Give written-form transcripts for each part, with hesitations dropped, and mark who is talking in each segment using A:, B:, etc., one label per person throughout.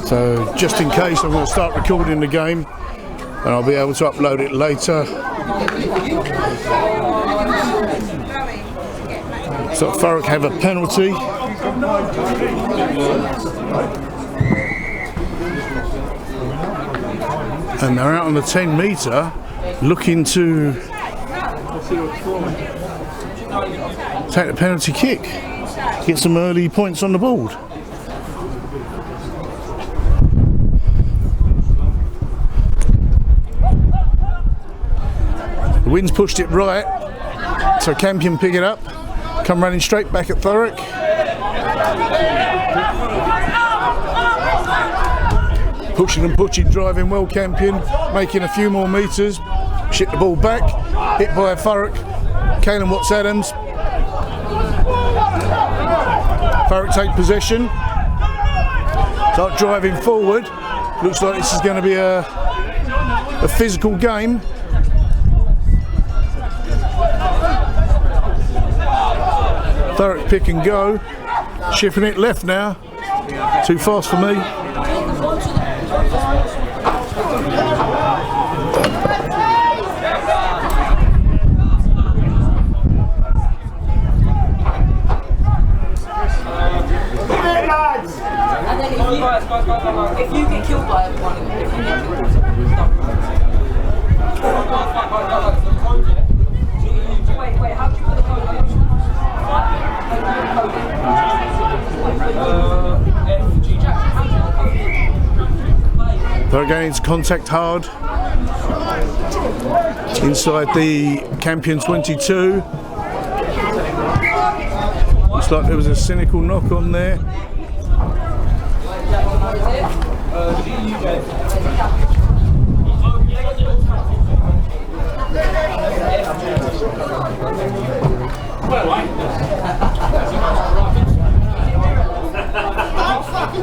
A: So just in case, I'm going to start recording the game and I'll be able to upload it later. So Thurrock have a penalty. And they're out on the 10 metre looking to take the penalty kick, get some early points on the board. The wind's pushed it right, so Campion pick it up, come running straight back at Thurrock. Pushing and pushing, driving well Campion, making a few more metres, shit the ball back, hit by Thurrock, Caelan Watts-Adams. Thurrock take possession, start driving forward, looks like this is going to be a physical game. Thurrock pick and go, shifting it left now, too fast for me.
B: If you get killed by everyone, if you get killed wait, how do you put the code on?
A: They're going into contact hard inside the Campion 22. Looks like there was a cynical knock on there.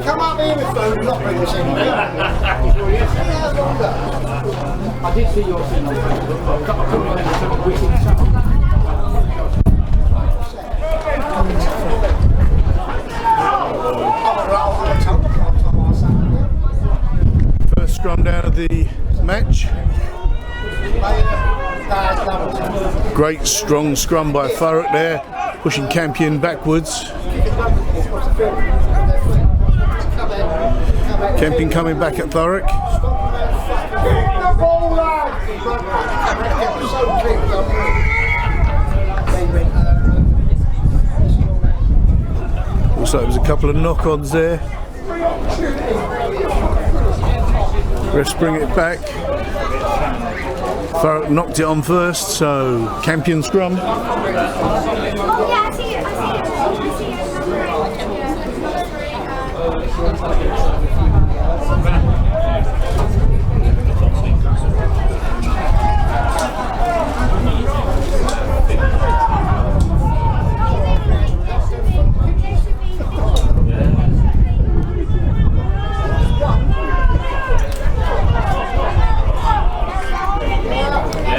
C: Come up here with phone, not bring this in. I did see your thing on Facebook. I couldn't remember the wicked stuff.
A: First scrum down of the match. Great strong scrum by Thurrock there, pushing Campion backwards. Campion coming back at Thurrock. Looks like there was a couple of knock-ons there. Refs bring it back. Thurrock knocked it on first, so Campion scrum.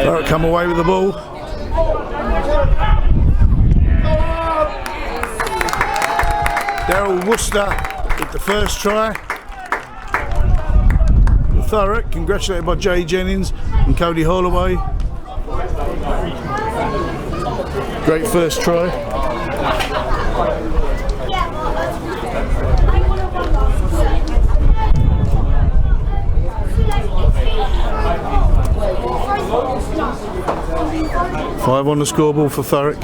A: Thurrock come away with the ball. Daryl Worcester with the first try. Thurrock, congratulated by Jay Jennings and Cody Holloway. Great first try. Five on the scoreboard for Thurrock.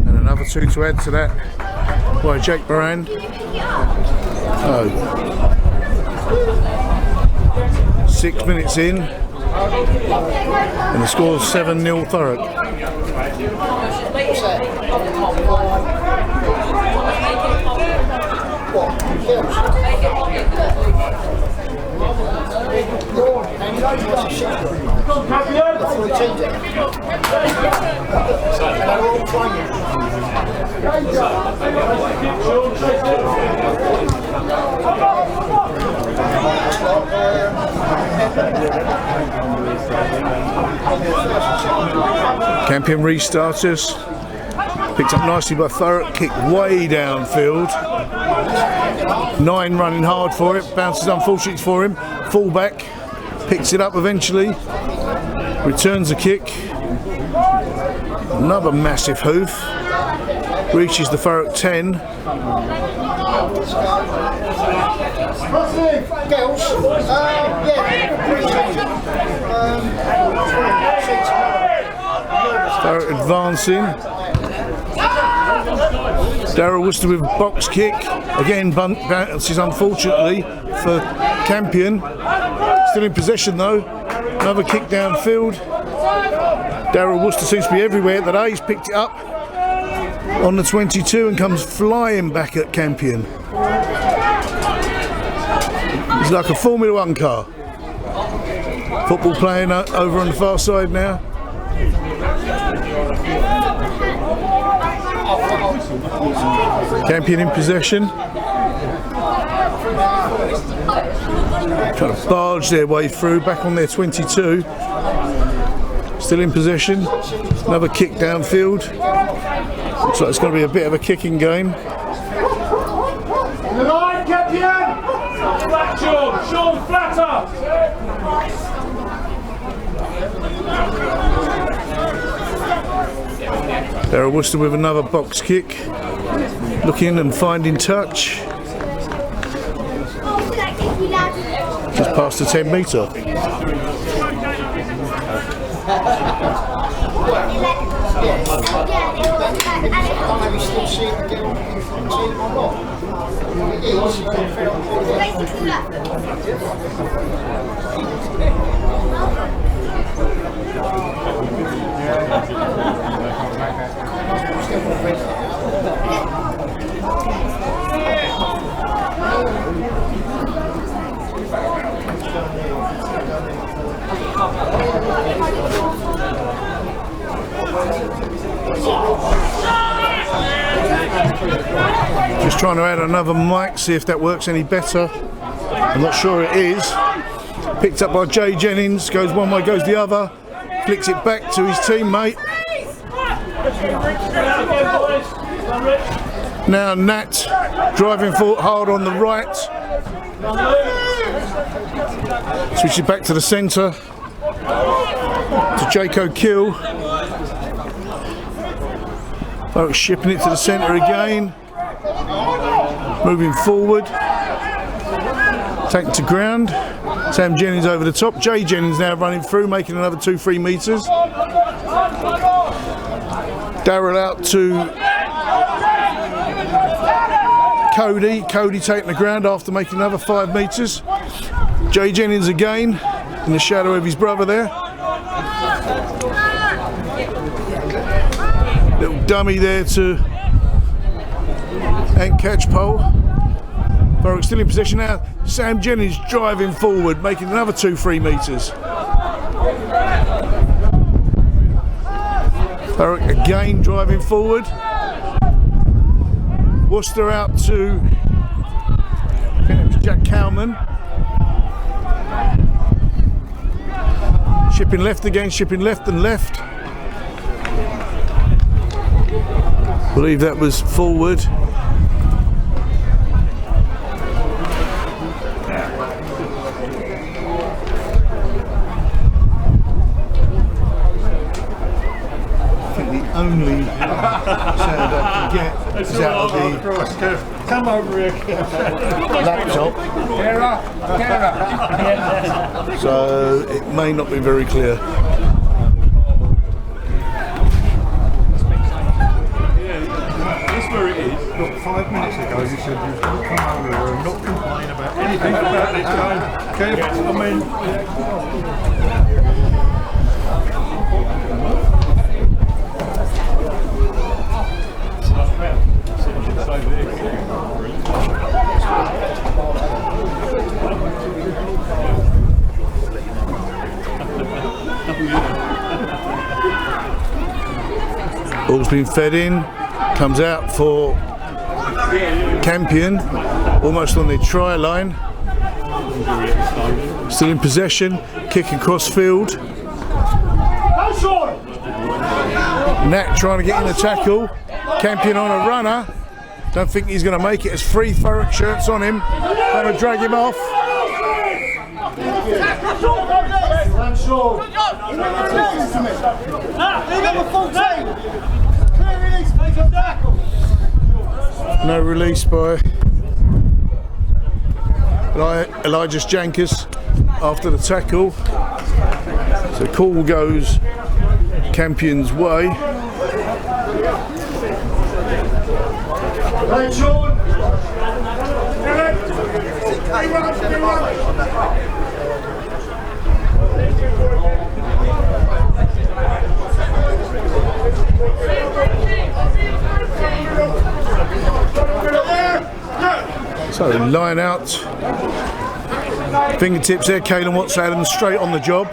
A: And another two to add to that by Jake Moran. Oh. 6 minutes in. And the score's 7-0 Thurrock. Campion restarters. Picked up nicely by Thurrock, kicked way downfield. 9 running hard for it, bounces unfortunately for him. Fullback, picks it up eventually. Returns the kick. Another massive hoof. Reaches the Thurrock 10. Thurrock advancing. Darryl Worcester with a box kick. Again bounces unfortunately for Campion. Still in possession though. Another kick downfield. Darryl Worcester seems to be everywhere today. He's picked it up on the 22 and comes flying back at Campion. It's like a Formula 1 car. Football playing over on the far side now. Campion in possession. Trying to barge their way through, back on their 22. Still in possession. Another kick downfield. Looks like it's going to be a bit of a kicking game.
D: The line, Campion! Flat, Sean, flatter!
A: Darryl Worcester with another box kick. Looking and finding touch. Just past the 10 metre. Just trying to add another mic, see if that works any better. I'm not sure it is. Picked up by Jay Jennings, goes one way, goes the other. Flicks it back to his teammate. Now Nat driving hard on the right. Switches back to the centre. To Jaco Kill. Thurrock shipping it to the centre again. Moving forward. Taken to ground. Sam Jennings over the top. Jay Jennings now running through, making another 2-3 metres. Darryl out to Cody. Cody taking the ground after making another 5 metres. Jay Jennings again in the shadow of his brother there. Little dummy there to Ant Catchpole. Thurrock still in possession now. Sam Jennings driving forward, making another 2-3 metres. Thurrock again driving forward. Worcester out to, I think it was Jack Cowman. Shipping left again, shipping left and left. I believe that was forward. Only sound I can get is out of the
D: Come over here.
A: laptop, so it may not be very clear.
D: That's where it is. Look, 5 minutes ago you said you was going to come over here and not complain about anything about this game. I mean...
A: Ball's been fed in, comes out for Campion, almost on the try line. Still in possession, kick across field. Nat trying to get in the tackle. Campion on a runner. Don't think he's going to make it. There's 3 Thurrock shirts on him. Trying to drag him off. No release by Elijah Jankus after the tackle. So call goes Campion's way. So line out, fingertips there. Caelan Watts Adam straight on the job.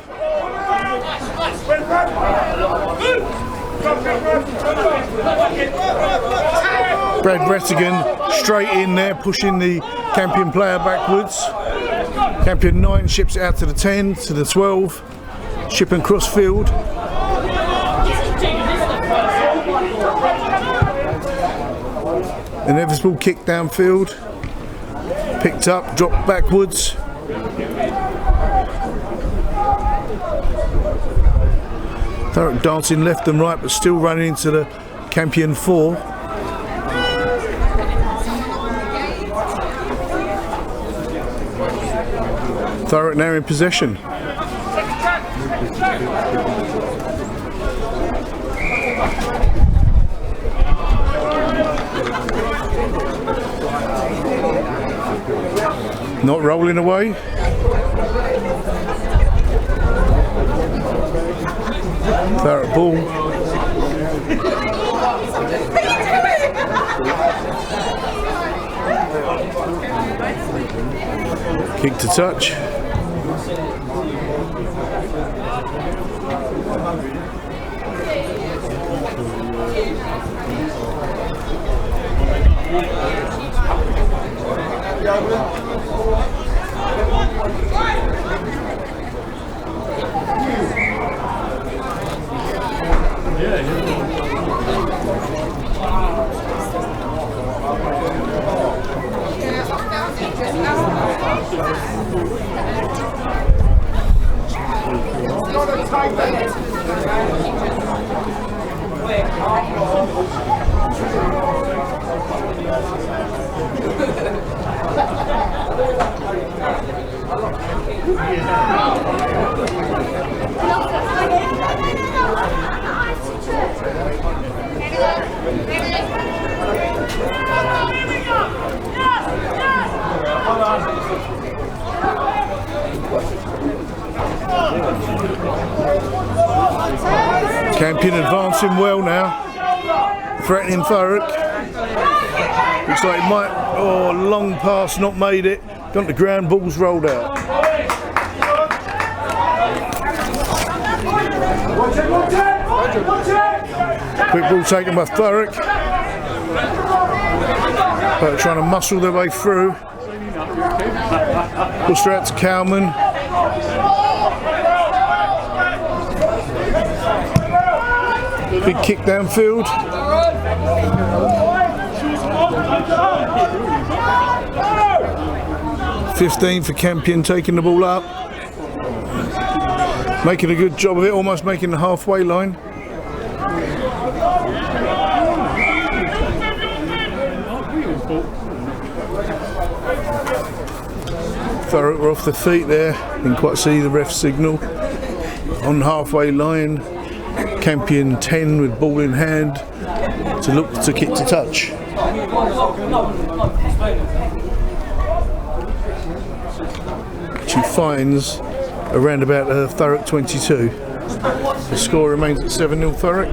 A: Brad Rettigan straight in there, pushing the Campion player backwards. Campion 9 ships it out to the 10, to the 12, shipping cross field. Inevitable kick downfield, picked up, dropped backwards. Thurrock dancing left and right, but still running into the Campion 4. Thurrock now in possession. Not rolling away. Thurrock ball. Kick to touch. Campion advancing well now, threatening Thurrock. Looks like he might, long pass, not made it. Gone to ground, ball's rolled out. Quick ball taken by Thurrock. But trying to muscle their way through. Pushed her out to Cowman. Big kick downfield. $15 for Campion taking the ball up. Making a good job of it, almost making the halfway line. Thurrock were off the feet there. Didn't quite see the ref signal. On halfway line. Campion 10 with ball in hand to look to kick to touch. She finds around about Thurrock 22. The score remains at 7-0 Thurrock.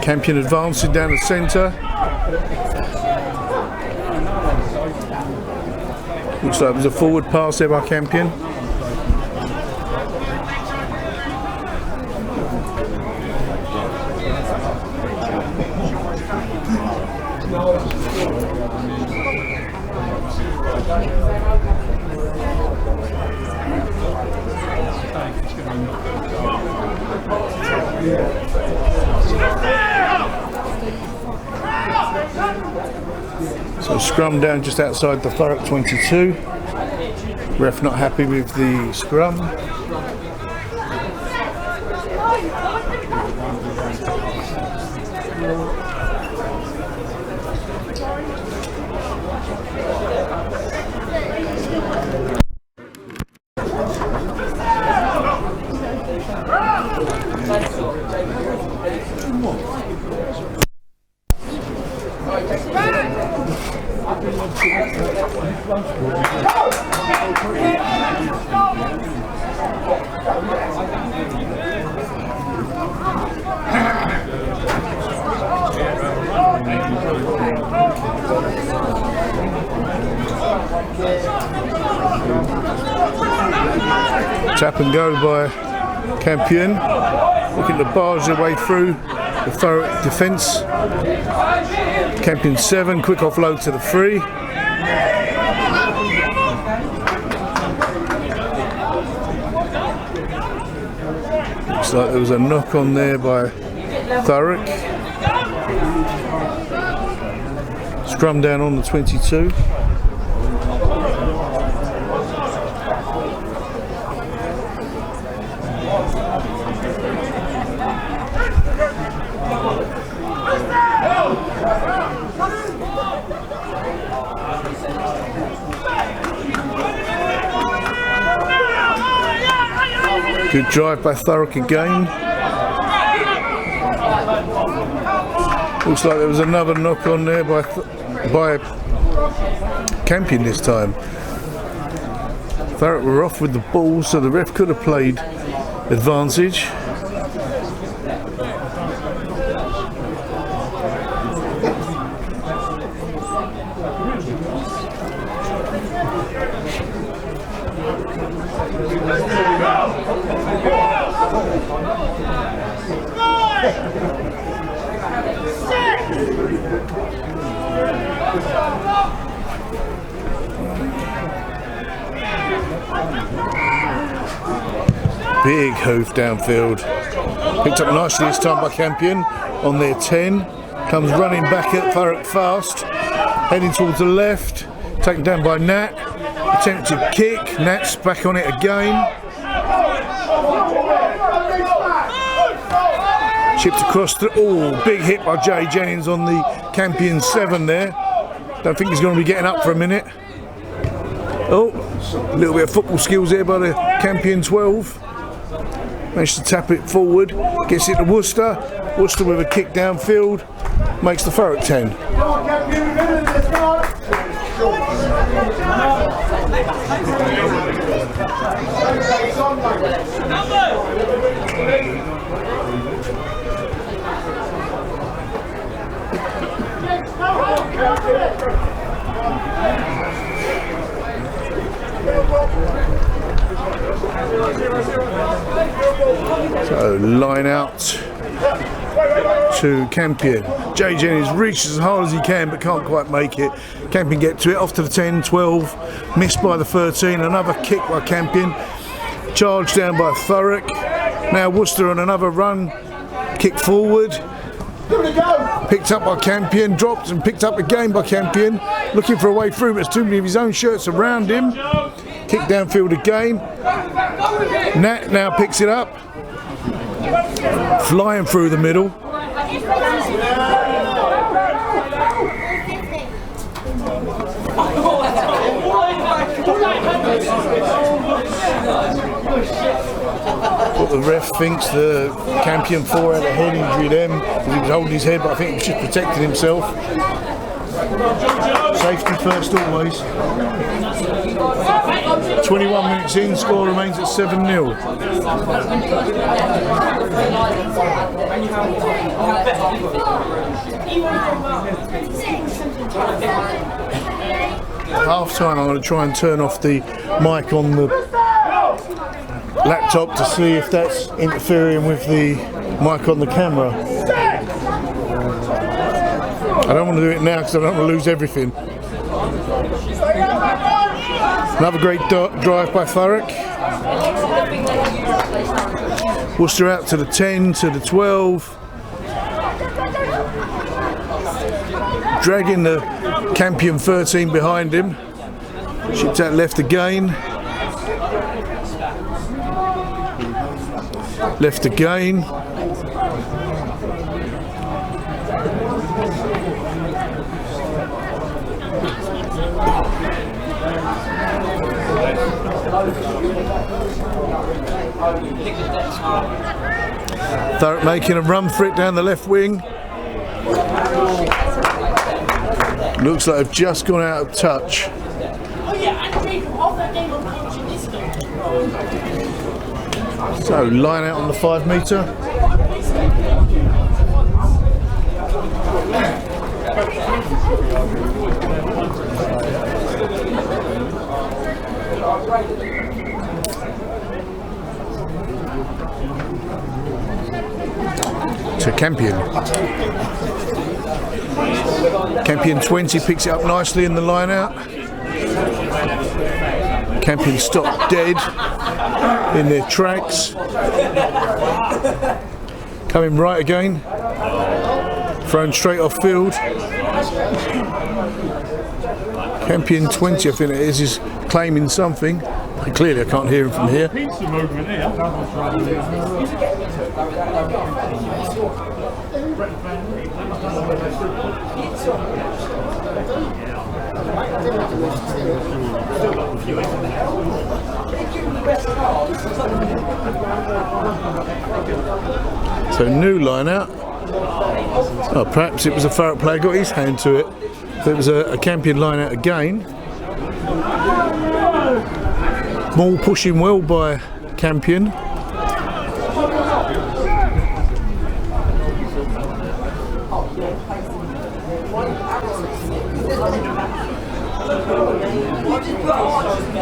A: Campion advancing down the centre. Looks like it was a forward pass there by Campion. So scrum down just outside the Thurrock 22. Ref not happy with the scrum. Tap and go by Campion, looking to barge their way through the Thurrock defence. Campion 7, quick offload to the 3. Looks like there was a knock on there by Thurrock. Scrum down on the 22. Good drive by Thurrock again. Looks like there was another knock on there by Campion this time. Thurrock were off with the ball, so the ref could have played advantage. Big hoof downfield. Picked up nicely this time by Campion on their 10. Comes running back at Thurrock fast. Heading towards the left. Taken down by Nat. Attempted kick. Nat's back on it again. Chipped across the... Oh, big hit by Jay Jennings on the Campion 7 there. Don't think he's going to be getting up for a minute. Oh, a little bit of football skills there by the Campion 12. Managed to tap it forward. Gets it to Worcester. Worcester with a kick downfield. Makes the Thurrock 10. So line out to Campion. Jay Jennings reaches as hard as he can but can't quite make it. Campion get to it, off to the 10, 12, missed by the 13, another kick by Campion. Charged down by Thurrock. Now Worcester on another run, kick forward. Picked up by Campion, dropped and picked up again by Campion. Looking for a way through, but there's too many of his own shirts around him. Kick downfield again. Nat now picks it up. Flying through the middle. But the ref thinks the Campion 4 had a head injury then, because he was holding his head, but I think he was just protecting himself. Safety first always. 21 minutes in, score remains at 7-0. Half time, I'm going to try and turn off the mic on the laptop to see if that's interfering with the mic on the camera. I don't want to do it now because I don't want to lose everything. Another great drive by Thurrock. Worcester out to the 10, to the 12. Dragging the Campion 13 behind him. Shipped out left again. Left again. Thurrock making a run for it down the left wing. Looks like they've just gone out of touch. So line out on the 5 metre. To Campion. Campion 20 picks it up nicely in the line out. Campion stopped dead in their tracks. Coming right again. Thrown straight off field. Campion 20, I think it is claiming something. Clearly I can't hear him from here. So new line out. Oh, perhaps it was a Thurrock player got his hand to it. There was a Campion line out again. Ball pushing well by Campion.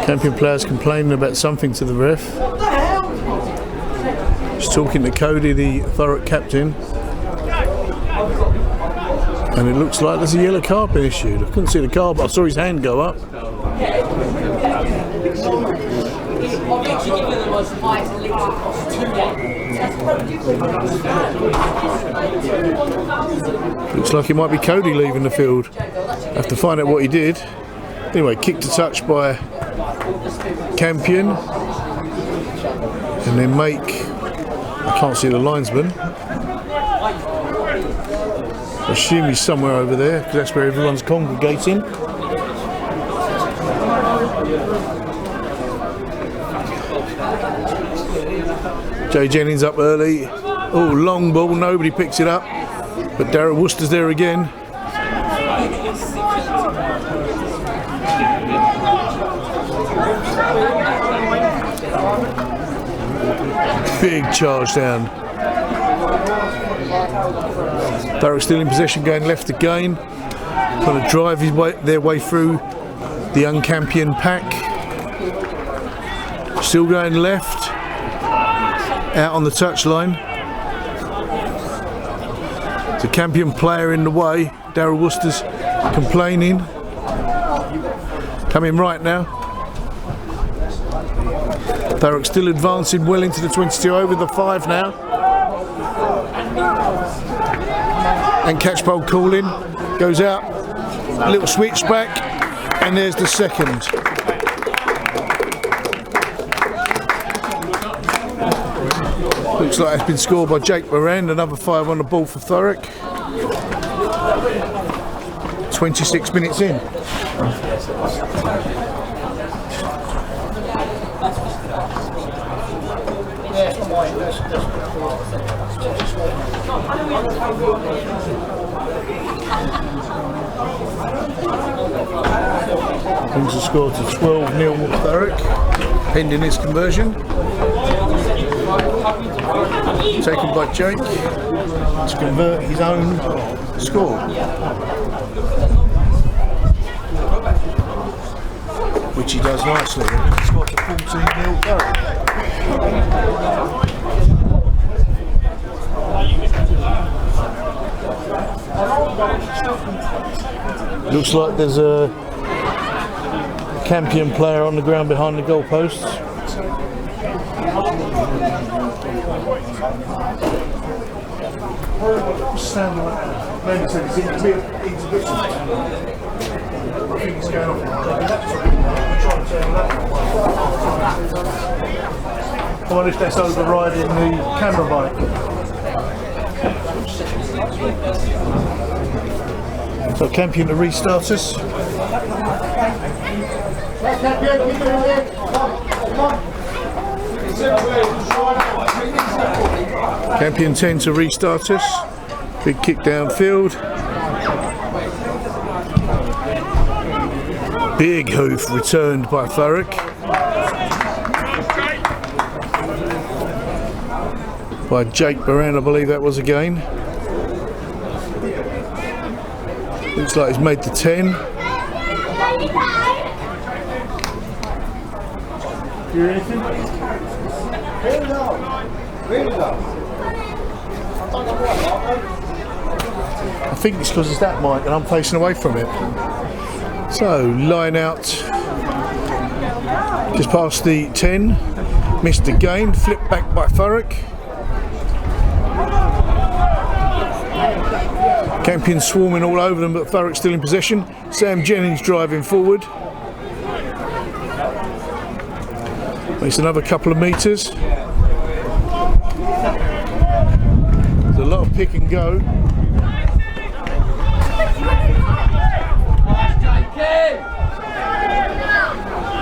A: Campion players complaining about something to the ref. Just talking to Cody, the Thurrock captain. And it looks like there's a yellow card been issued. I couldn't see the card, but I saw his hand go up. Looks like it might be Cody leaving the field. Have to find out what he did. Anyway, kick to touch by Campion. And then make, I can't see the linesman. I assume he's somewhere over there because that's where everyone's congregating. Jay Jennings up early. Oh, long ball, nobody picks it up. But Darryl Worcester's there again. Big charge down. Thurrock still in possession, going left again. Trying to drive their way through the young Campion pack. Still going left. Out on the touchline. The Campion player in the way. Darryl Worcester's complaining. Coming right now. Thurrock still advancing well into the 22, over the 5 now. And catch pole calling. Goes out. A little switch back. And there's the second. Looks like it's been scored by Jake Moran. Another 5 on the ball for Thurrock. 26 minutes in. Brings the score to 12-0 Thurrock, pending his conversion. Taken by Jake to convert his own score. Which he does nicely. He's got to 14-0 Thurrock. Looks like there's a Campion player on the ground behind the goalposts. I wonder if that's overriding the camera mic. So Campion to restart us. Campion 10 to restart us. Big kick downfield. Big hoof returned by Thurrock. By Jake Baran, I believe that was again. Looks like he's made the 10.
D: Hear anything?
A: I think it's because it's that mic and I'm facing away from it. So, line out just past the 10. Missed again, flipped back by Thurrock. Campion swarming all over them, but Thurrock still in possession. Sam Jennings driving forward. Makes another couple of metres. There's a lot of pick and go.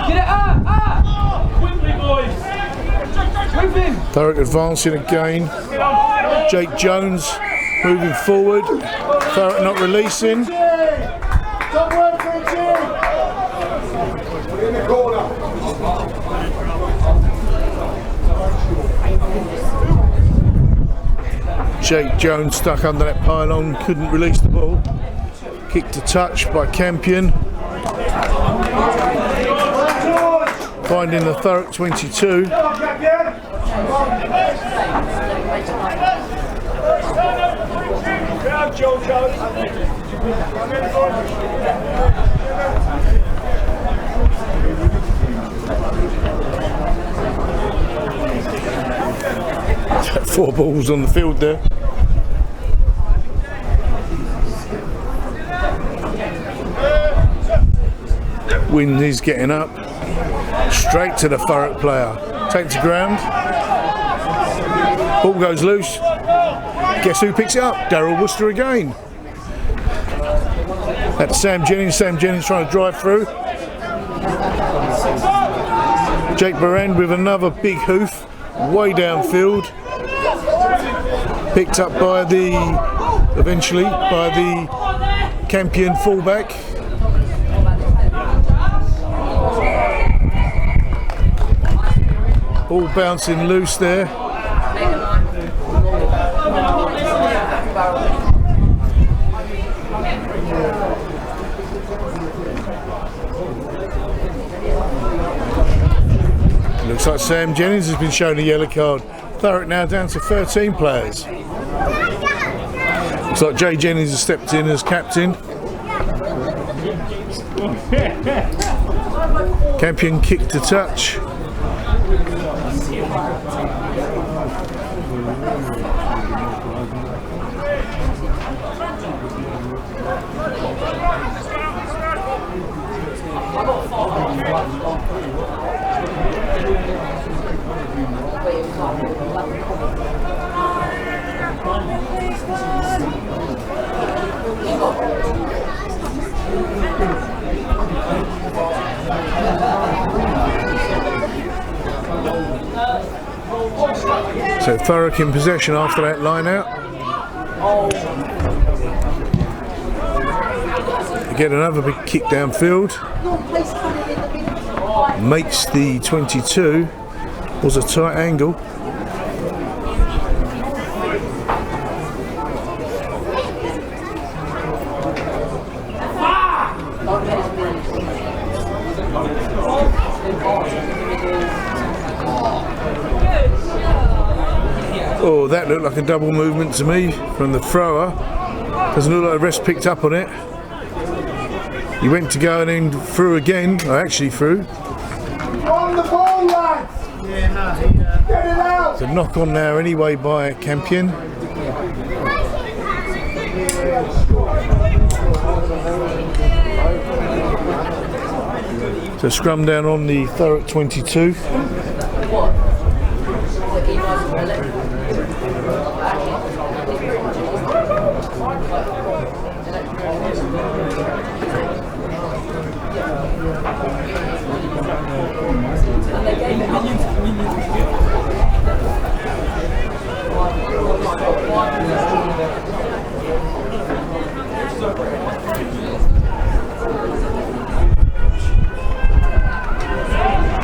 B: Get it up! Quickly, boys! Move him!
A: Thurrock advancing again. Jake Jones moving forward. Thurrock not releasing. Jake Jones stuck under that pylon, couldn't release the ball. Kick to touch by Campion. Finding the Thurrock 22. Four balls on the field there. Wind is getting up. Straight to the Thurrock player. Takes the ground. Ball goes loose. Guess who picks it up? Daryl Worcester again. That's Sam Jennings. Sam Jennings trying to drive through. Jake Baran with another big hoof. Way downfield. Picked up by the, eventually, by the Campion fullback. Ball bouncing loose there. Looks like Sam Jennings has been shown a yellow card. Thurrock now down to 13 players. Looks like Jay Jennings has stepped in as captain. Campion kick to touch. So Thurrock in possession after that line out. get another big kick downfield. Makes the 22. Was a tight angle. Oh, that looked like a double movement to me from the thrower. Doesn't look like the rest picked up on it. He went to go and then threw again. I actually threw.
E: On the ball, lads! Yeah, no, get it out!
A: It's a knock on now anyway by Campion. So scrum down on the Thurrock 22.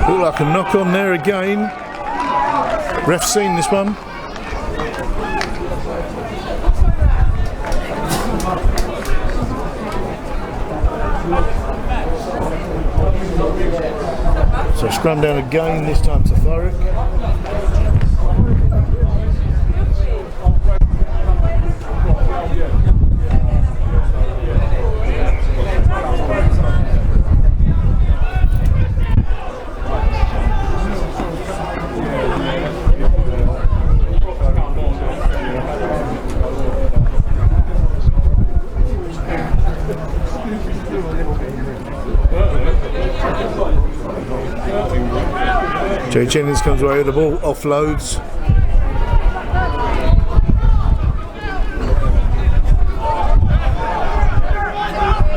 A: Look like a knock on there again. Ref's seen this one. So scrum down again, this time to Thurrock. Jay Jennings comes away with the ball, offloads.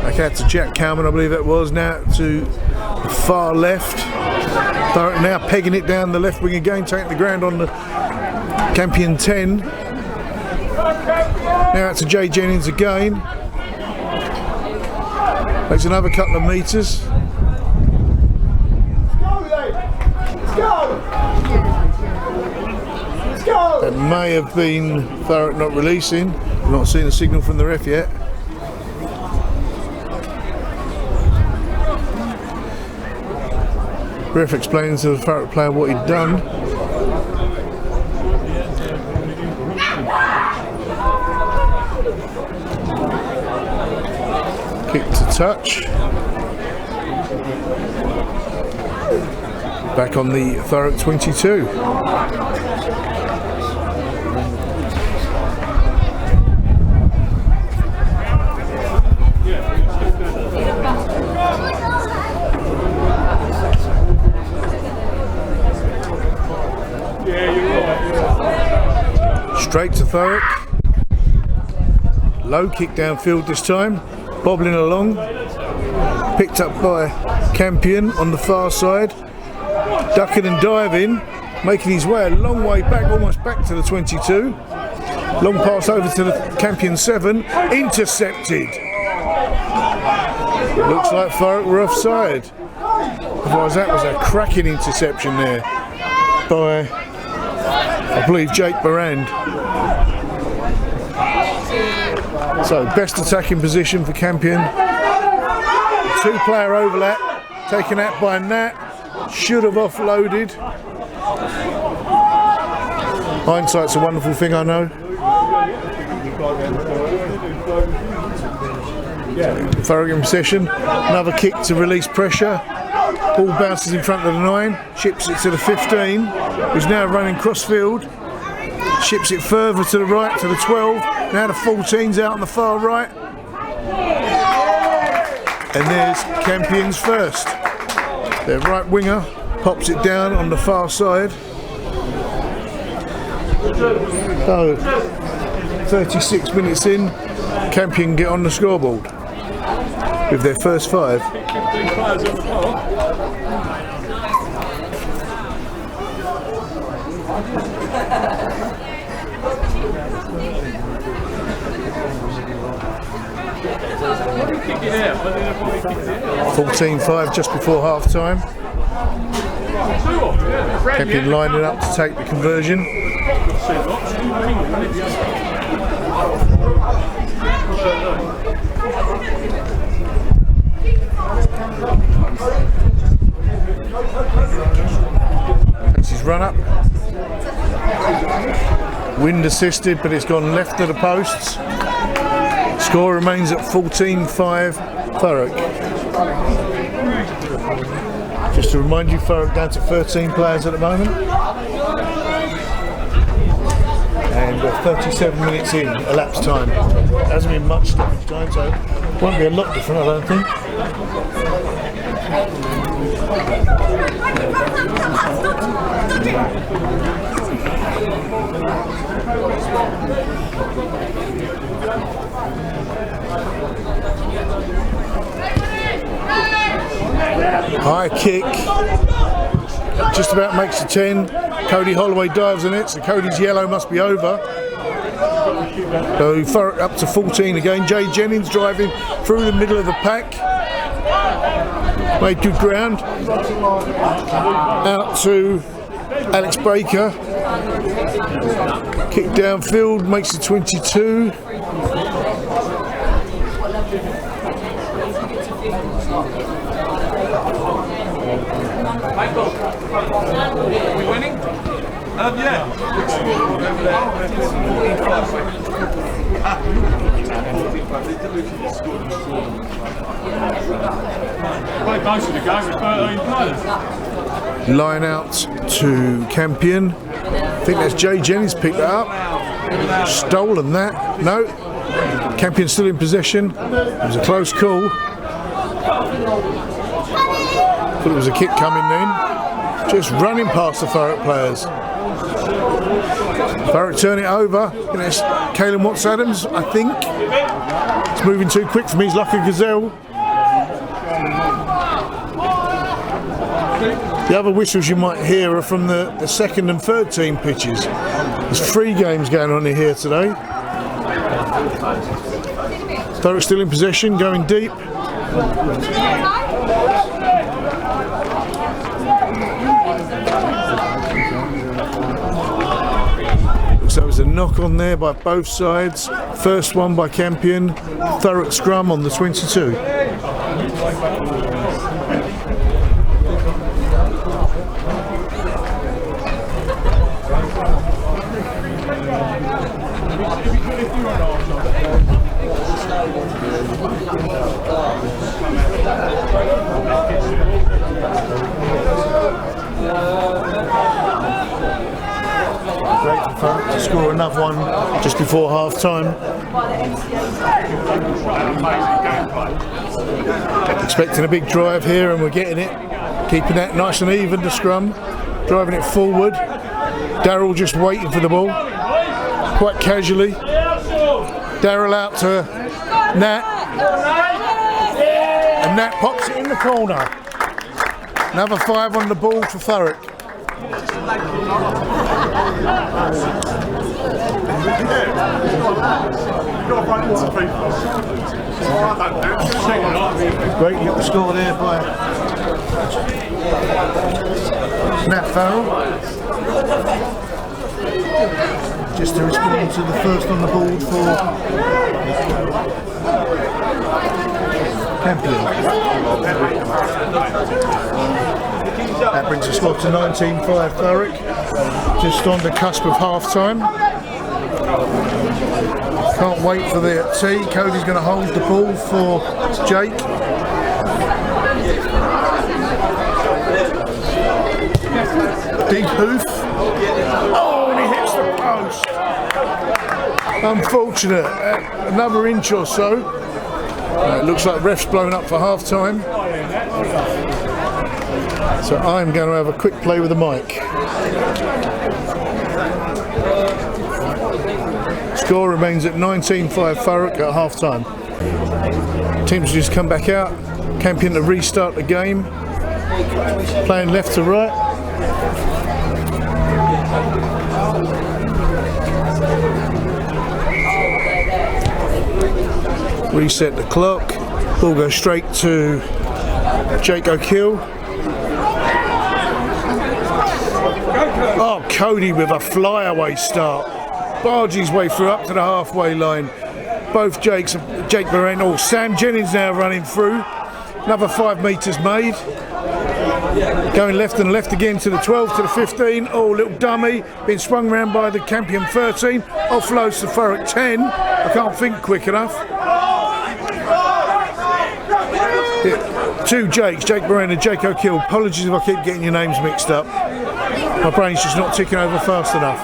A: Back out to Jack Calman, I believe that was. Now to the far left. Thurrock now pegging it down the left wing again, taking the ground on the Campion 10. Now out to Jay Jennings again. Makes another couple of metres. That may have been Thurrock not releasing. We've not seen a signal from the ref yet. Ref explains to the Thurrock player what he'd done. Kick to touch. Back on the Thurrock 22. Straight to Thurrock. Low kick downfield this time. Bobbling along. Picked up by Campion on the far side. Ducking and diving. Making his way a long way back, almost back to the 22. Long pass over to the Campion 7. Intercepted. Looks like Thurrock were offside. Otherwise that was a cracking interception there by, I believe, Jake Barand. So best attacking position for Campion. Two-player overlap taken out by Nat. Should have offloaded. Hindsight's a wonderful thing, I know. Thurrock in possession. Another kick to release pressure. Ball bounces in front of the 9. Ships it to the 15. Who's now running cross-field. Ships it further to the right, to the 12. Now the 14's out on the far right. And there's Campion's first. Their right winger pops it down on the far side. So, 36 minutes in, Campion get on the scoreboard with their first 5. 14-5 just before half time. Campion lining up to take the conversion. That's his run up. Wind assisted, but it's gone left of the posts. Score remains at 14-5 Thurrock. Just to remind you, Thurrock down to 13 players at the moment. And we're 37 minutes in, elapsed time. There hasn't been much stoppage time, so it won't be a lot different, I don't think. High kick, just about makes the 10. Cody Holloway dives on it, so Cody's yellow must be over. So Thurrock up to 14 again. Jay Jennings driving through the middle of the pack. Made good ground. Out to Alex Baker. Kick downfield, makes it 22.
D: Are we winning? Yeah. Played most of the game with 13 players.
A: Line out to Campion. I think that's Jay Jennings picked that up. Stolen that. No. Campion still in possession. It was a close call. Thought it was a kick coming then. Just running past the Thurrock players. Thurrock turn it over. And it's Caelan Watts-Adams, I think. It's moving too quick for me. He's like a gazelle. The other whistles you might hear are from the second and third team pitches. There's 3 games going on in here today. Thurrock still in possession, going deep. So it was a knock on there by both sides. First one by Campion. Thurrock scrum on the 22. Great for Thurrock to score another one just before half time. Expecting a big drive here, and we're getting it. Keeping that nice and even, the scrum. Driving it forward. Darryl just waiting for the ball. Quite casually. Darryl out to Nat. And Nat pops it in the corner. Another 5 on the ball for Thurrock. Great little score there by Nat Farrell. Just to respond to the first on the board for Campion. That brings the score to 19-5 Thurrock, just on the cusp of half time. Can't wait for the tee. Cody's going to hold the ball for Jake. Deep hoof. Oh, and he hits the post. Unfortunate. Another inch or so. It looks like ref's blown up for half time. So I'm going to have a quick play with the mic. Score remains at 19-5 Thurrock at half time. Teams just come back out. Campion to restart the game. Playing left to right. Reset the clock. Ball goes straight to Jake O'Kill. Oh, Cody with a flyaway start. Barges his way through up to the halfway line. Both Jake Moran, or Sam Jennings now running through. Another 5 metres made. Going left and left again to the 12, to the 15. Oh, little dummy. Been swung round by the Campion 13. Offloads to Thurrock 10. I can't think quick enough. Yeah. 2 Jakes, Jake Moran and Jake O'Kill. Apologies if I keep getting your names mixed up. My brain's just not ticking over fast enough.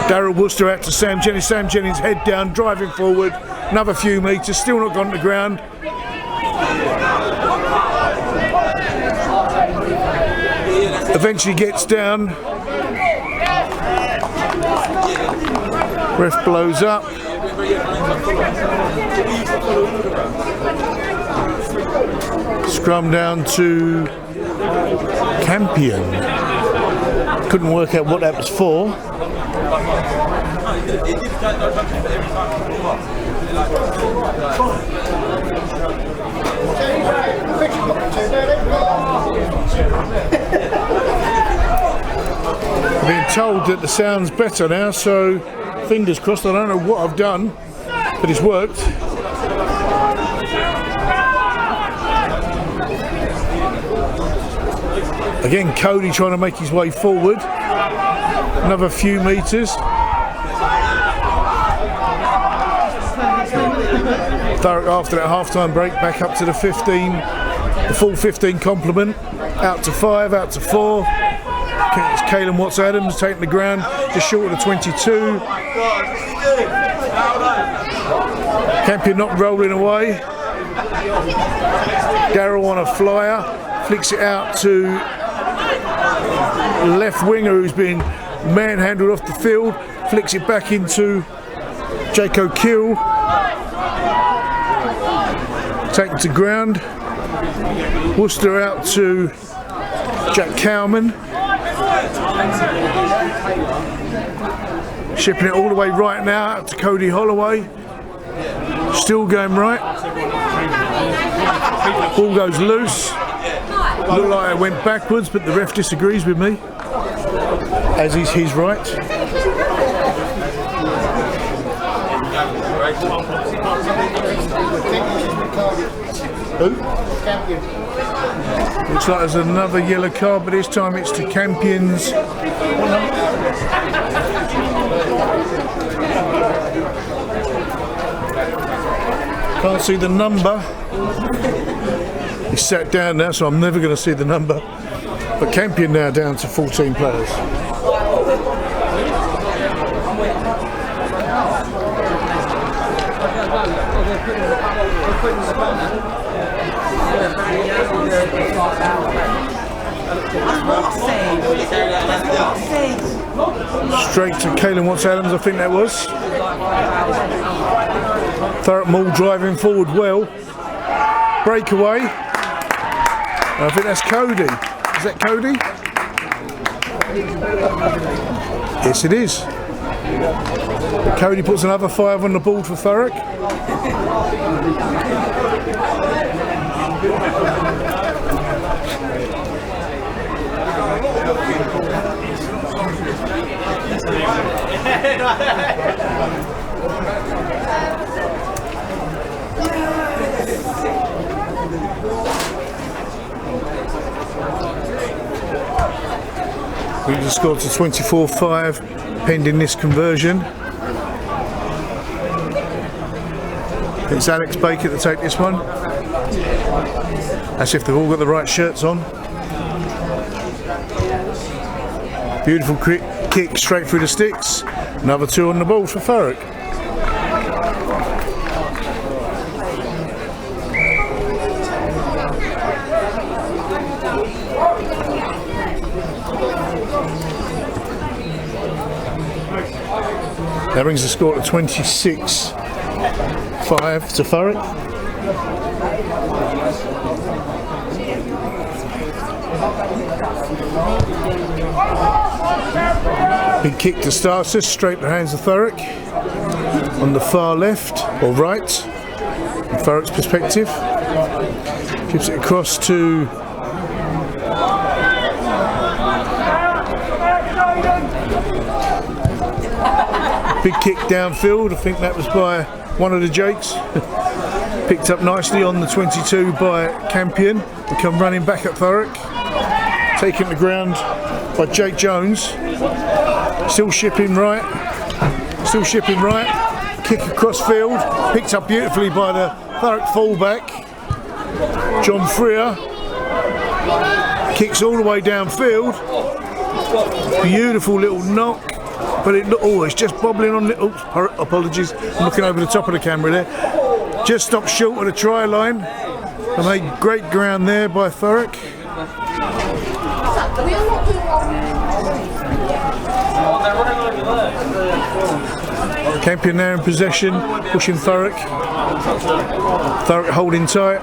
A: Daryl Worcester out to Sam Jennings. Sam Jennings head down, driving forward. Another few metres, still not gone to the ground. Eventually gets down. Ref blows up. Scrum down to Campion. Couldn't work out what that was for. I've been told that the sound's better now, so fingers crossed. I don't know what I've done, but it's worked. Again, Cody trying to make his way forward. Another few metres. Thurrock after that half-time break back up to the 15. The full 15 complement. Out to 5, out to 4. It's Caelan Watts-Adams taking the ground just short of the 22. Campion not rolling away. Daryl on a flyer. Flicks it out to left winger who's been manhandled off the field. Flicks it back into Jake O'Kill. Taken to ground. Worcester out to Jack Cowman. Shipping it all the way right now out to Cody Holloway. Still going right. Ball goes loose. Looked like it went backwards, but the ref disagrees with me, as is his right. Who? Looks like there's another yellow card, but this time it's to Campion's. Can't see the number. He's sat down now, so I'm never going to see the number. But Campion now down to 14 players. Straight to Caelan Watts-Adams, I think that was. Thurrock Mall driving forward well. Breakaway. I think that's Cody. Is that Cody? Yes, it is. Cody puts another 5 on the board for Thurrock. We just scored to 24-5 pending this conversion. It's Alex Baker to take this one. As if they've all got the right shirts on. Beautiful kick straight through the sticks. Another 2 on the ball for Thurrock. That brings the score to 26-5 to Thurrock. Big kick to start us, straight to the hands of Thurrock on the far left or right. from Thurrock's perspective. Gives it across to big kick downfield. I think that was by one of the Jakes. Picked up nicely on the 22 by Campion. We come running back at Thurrock. Taken to the ground by Jake Jones. Still shipping right. Still shipping right. Kick across field. Picked up beautifully by the Thurrock fullback, John Freer. Kicks all the way downfield. Beautiful little knock. But it's just bobbling on the. Oops, apologies. I'm looking over the top of the camera there. Just stopped short of the try line. And made great ground there by Thurrock. Campion now in possession, pushing Thurrock. Thurrock holding tight.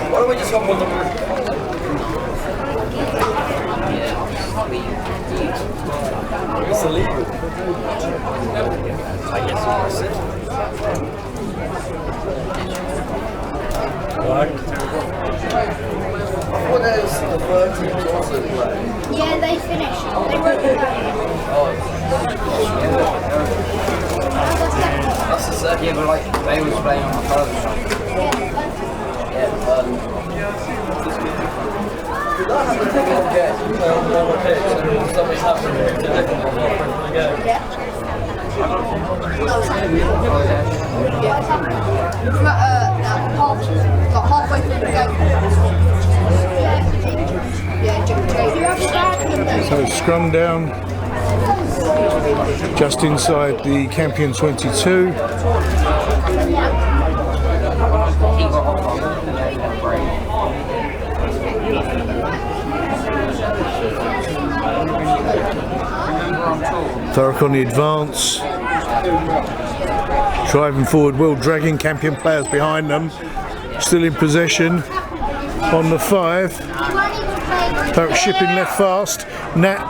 B: Why don't we just hop on the roof? It's illegal. I guess it's what is the third team also play?
F: Yeah, they finished. They wrote it down.
B: That's the second. Yeah, but like they was playing on the first one. Yeah, somebody's happening to
F: halfway through the game.
A: So scrum down just inside the Campion 22. Thurrock on the advance, driving forward well, dragging Campion players behind them, still in possession on the 5. Thurrock shipping left fast. Nat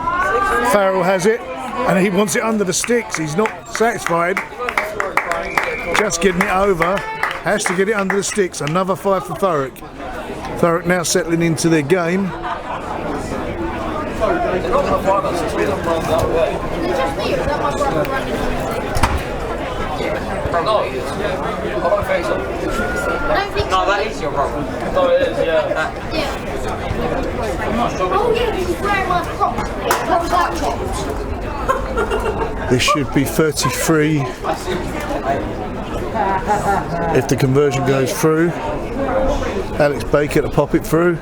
A: Farrell has it and he wants it under the sticks. He's not satisfied, just getting it over, has to get it under the sticks. Another 5 for Thurrock. Thurrock now settling into their game.
B: No, that is your problem. No, it is, yeah.
F: Oh yeah, he's wearing my Crocs. What was that Crocs?
A: This should be 33 if the conversion goes through. Alex Baker to pop it through.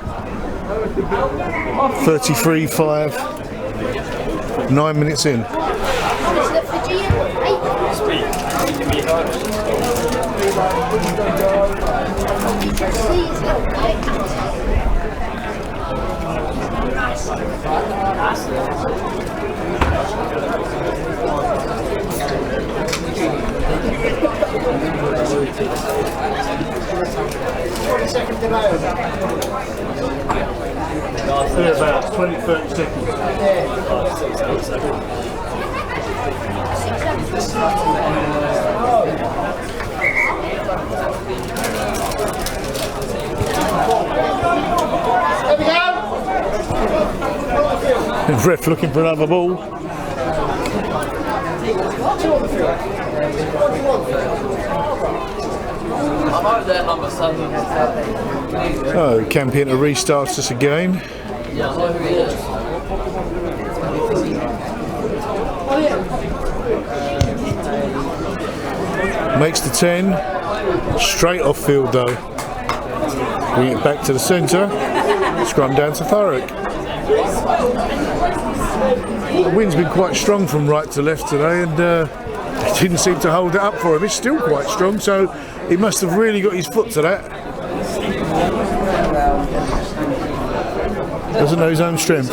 A: 33-5. 9 minutes in. About 20-30 seconds. Ref looking for another ball. Oh, Campion restarts us again. Makes the 10. Straight off field though. Bring it back to the centre. Scrum down to Thurrock. The wind's been quite strong from right to left today, and it didn't seem to hold it up for him. It's still quite strong, so he must have really got his foot to that. Doesn't know his own strength.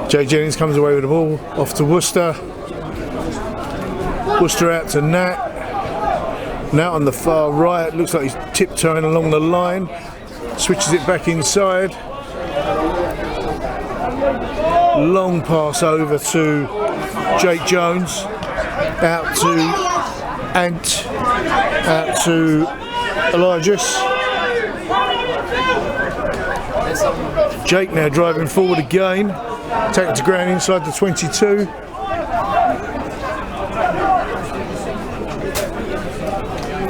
A: Jay Jennings comes away with the ball, off to Worcester. Worcester out to Nat. Nat on the far right, looks like he's tiptoeing along the line. Switches it back inside. Long pass over to Jake Jones. Out to Ant. Out to Elijah. Jake now driving forward again. Take it to ground inside the 22.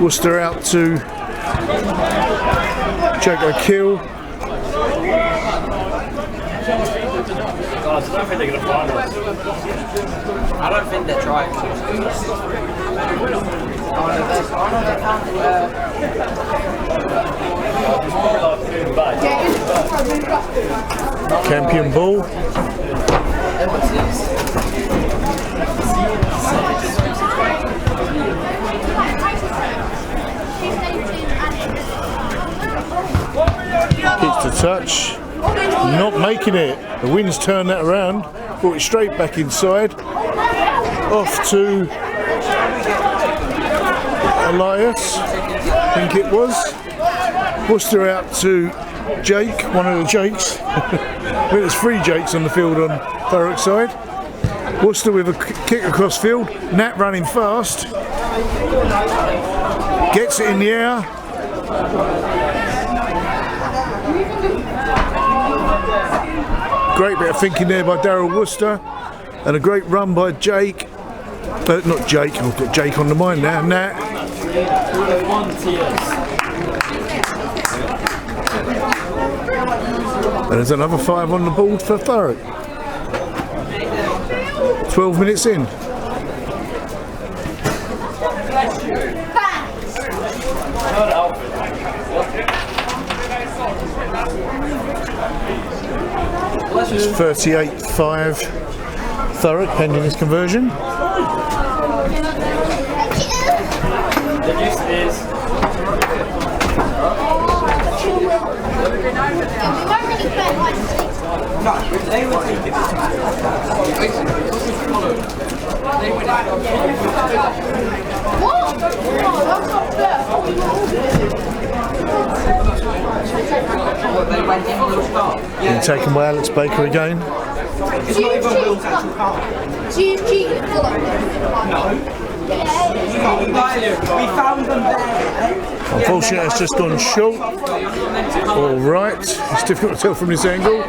A: Worcester out to Jake O'Kill.
C: I don't think they're going to find us.
B: I don't think they're trying.
A: Campion ball. Hits the touch. Not making it. The wind's turned that around. Brought it straight back inside. Off to Elias, I think it was. Worcester out to Jake, one of the Jakes. There's 3 Jakes on the field on Thurrock side. Worcester with a kick across field. Nat running fast. Gets it in the air. Great bit of thinking there by Daryl Worcester, and a great run by Jake. But not Jake, I've got Jake on the mind now. Nat. And there's another 5 on the board for Thurrock. 12 minutes in. It's 38-5 Thurrock pending his conversion. Being taken by Alex Baker again. Unfortunately, it's just gone short. All right, it's difficult to tell from this angle.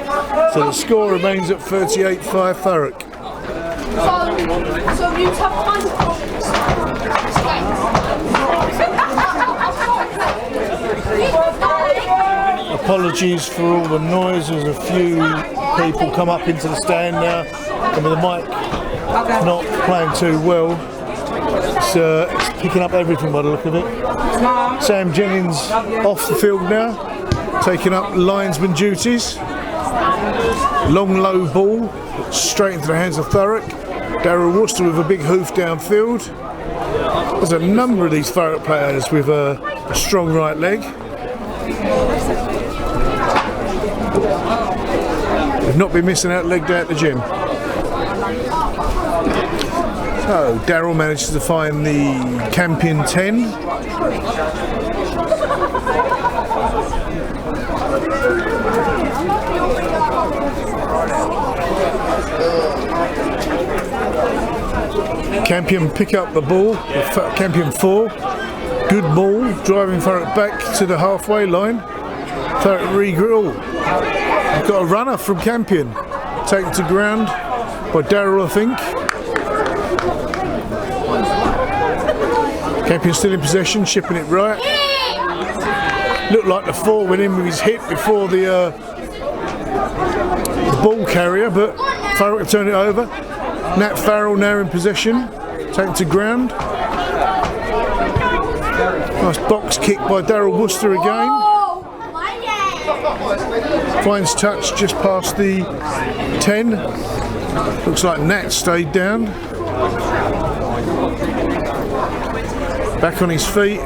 A: So the score remains at 38-5 Thurrock.
F: So you have time.
A: Apologies for all the noise. There's a few people come up into the stand now. I mean, the mic not playing too well. It's picking up everything by the look of it. Sam Jennings off the field now, taking up linesman duties. Long low ball, straight into the hands of Thurrock. Daryl Worcester with a big hoof downfield. There's a number of these Thurrock players with a strong right leg. We've not been missing out leg day at the gym. So Daryl manages to find the Campion 10. Campion pick up the ball, Campion 4. Good ball, driving Thurrock back to the halfway line. Thurrock re-grill. We've got a runner from Campion. Taken to ground by Daryl, I think. Campion still in possession, shipping it right. Looked like the fall went in with his hip before the ball carrier, but Thurrock will turn it over. Nat Farrell now in possession, taken to ground. Nice box kick by Daryl Worcester again. Finds touch just past the 10. Looks like Nat stayed down. Back on his feet.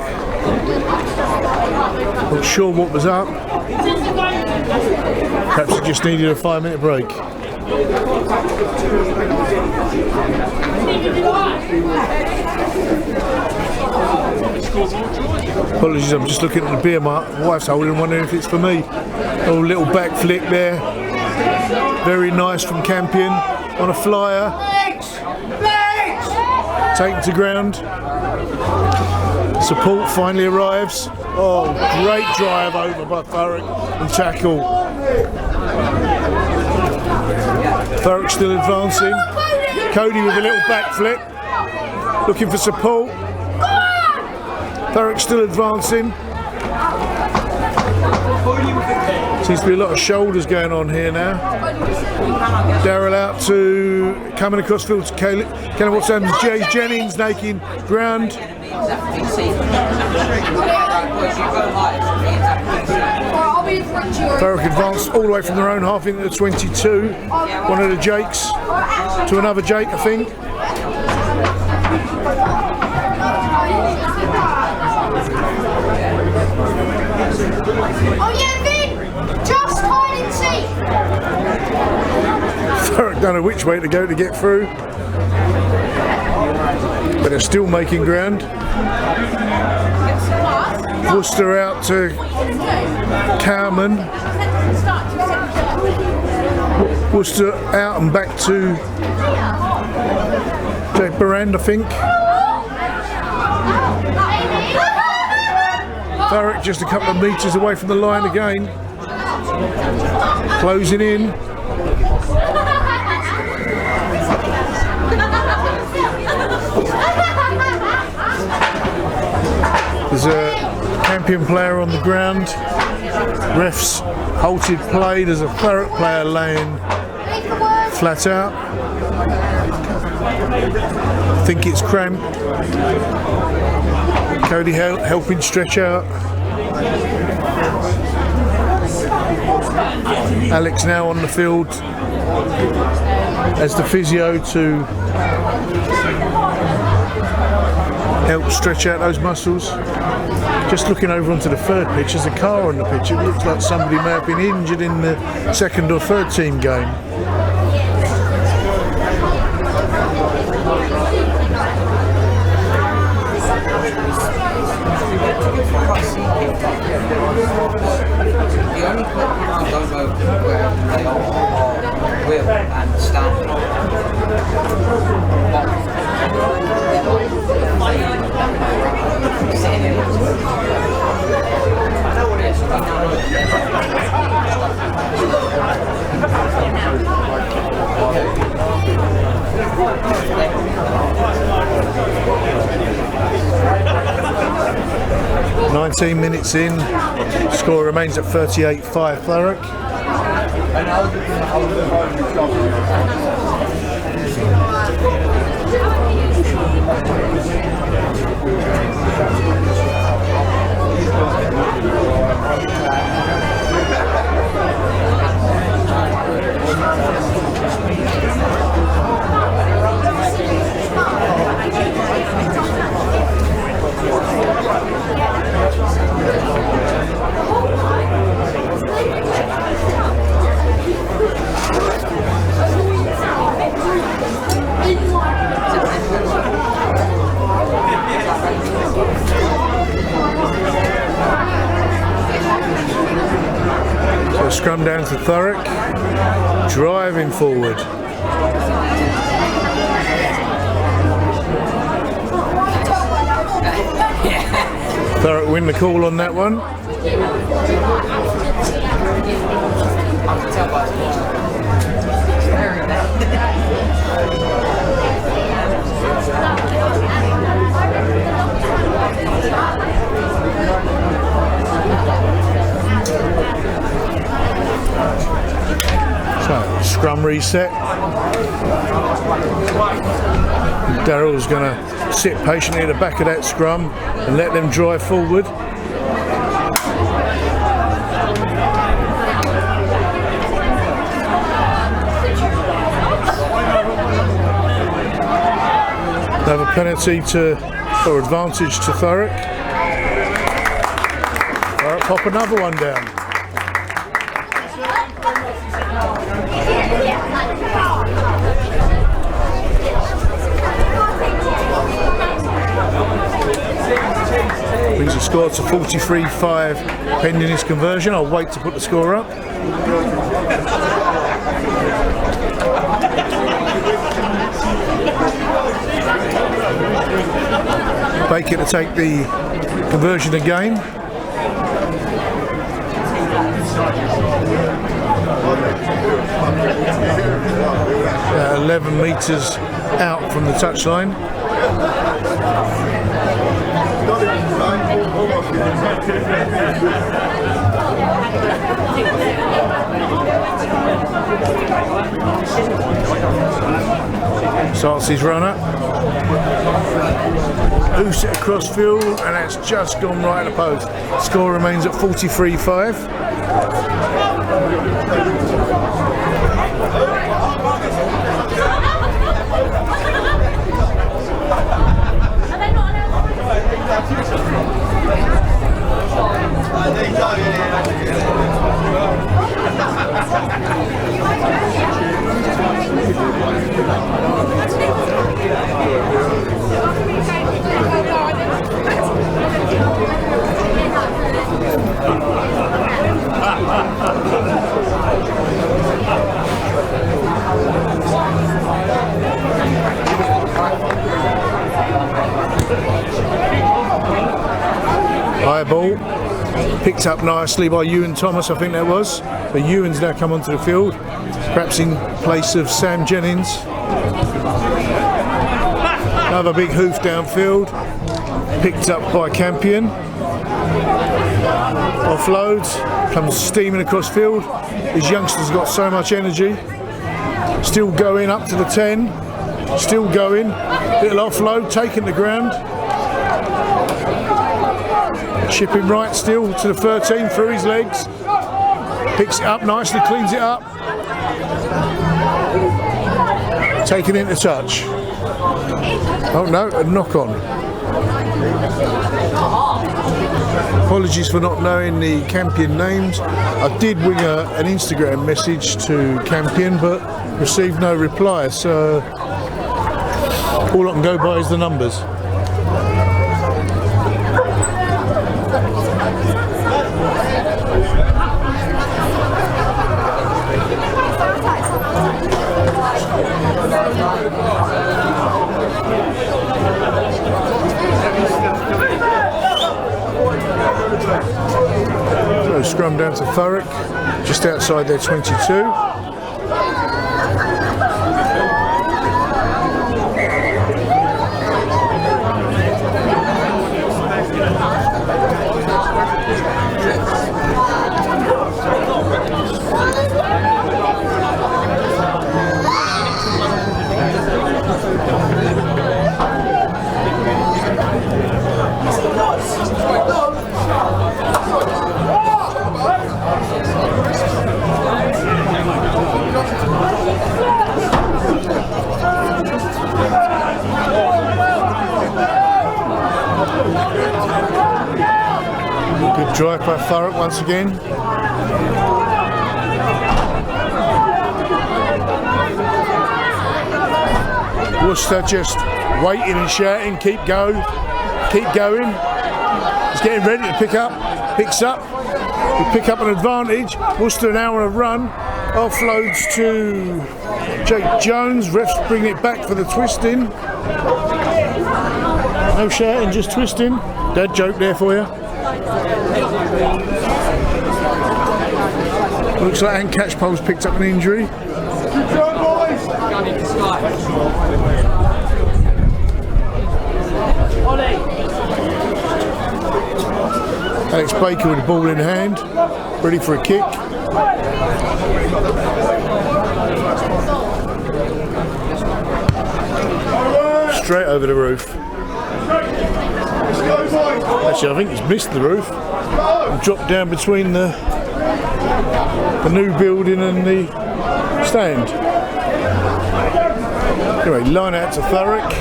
A: Not sure what was up. Perhaps he just needed a 5-minute break. Apologies, I'm just looking at the beer my wife's holding, wondering if it's for me. Oh, little back flick there. Very nice from Campion on a flyer. Taken to ground. Support finally arrives. Oh, great drive over by Thurrock and tackle. Thurrock still advancing. Cody with a little back flip. Looking for support. Thurrock still advancing. Seems to be a lot of shoulders going on here now. Daryl out to coming across field to Caleb Watson, Jay Jennings making ground. Thurrock advanced all the way from their own half into the 22. One of the Jakes to another Jake, I think.
F: Oh yeah, Vin! Just hide and seek!
A: Thurrock don't know which way to go to get through. But they're still making ground. Worcester out to Cowman. Worcester out and back to Jake Barand, I think. Thurrock just a couple of metres away from the line again. Closing in. There's a Campion player on the ground. Refs halted play. There's a Thurrock player laying flat out. I think it's cramped. Cody helping stretch out. Alex now on the field as the physio to help stretch out those muscles. Just looking over onto the third pitch, there's a car on the pitch. It looks like somebody may have been injured in the second or third team game.
B: The only people I don't know where they are Will and Stanley.
A: "19 minutes in, score remains at 38-5 Thurrock. So scrum down to Thurrock, driving forward. Thurrock win the call on that one.
B: I can tell by his voice. It's very bad.
A: So, scrum reset. Daryl's going to sit patiently at the back of that scrum and let them drive forward. Another penalty or advantage to Thurrock. Thurrock pop another one down. Brings the score to 43-5 pending his conversion. I'll wait to put the score up. Baker to take the conversion again. 11 metres out from the touchline. Starts his run up. Loose it across field, and that's just gone right at the post. Score remains at 43-5. High ball, picked up nicely by Ewan Thomas, I think that was. But Ewan's now come onto the field, perhaps in place of Sam Jennings. Another big hoof downfield, picked up by Campion. Offloads, comes steaming across field. These youngsters got so much energy. Still going up to the 10, still going. Little offload, taking the ground. Chipping right still to the 13 through his legs. Picks it up nicely, cleans it up. Taking into touch. Oh no, a knock on. Apologies for not knowing the Campion names. I did wing an Instagram message to Campion but received no reply, so all I can go by is the numbers. So scrum down to Thurrock, just outside their 22. Good drive by Thurrock once again. Worcester just waiting and shouting, keep going. He's getting ready to pick up, picks up. We pick up an advantage. Worcester now on a run. Offloads to Jake Jones. Refs bring it back for the twisting. No shouting, just twisting. Dad joke there for you. Looks like Ant Catchpole's picked up an injury. Alex Baker with the ball in hand, ready for a kick. Straight over the roof. Actually, I think he's missed the roof and dropped down between the new building and the stand. Anyway, line out to Thurrock,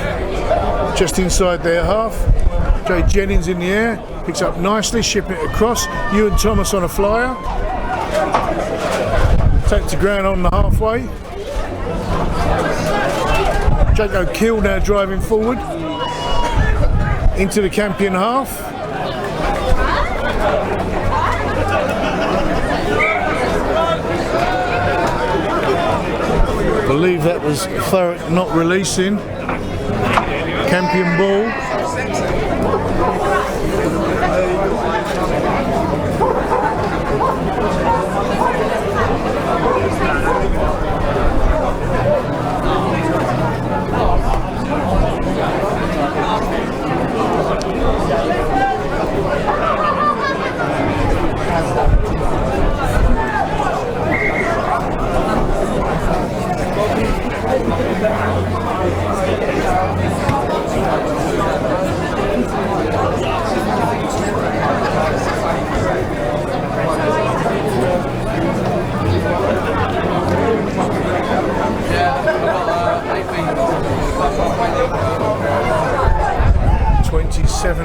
A: just inside their half. Jay Jennings in the air, picks up nicely, shipping it across. Ewan Thomas on a flyer. Take to ground on the halfway. Jake O'Kill now driving forward into the Campion half. I believe that was Thurrock not releasing. Campion ball.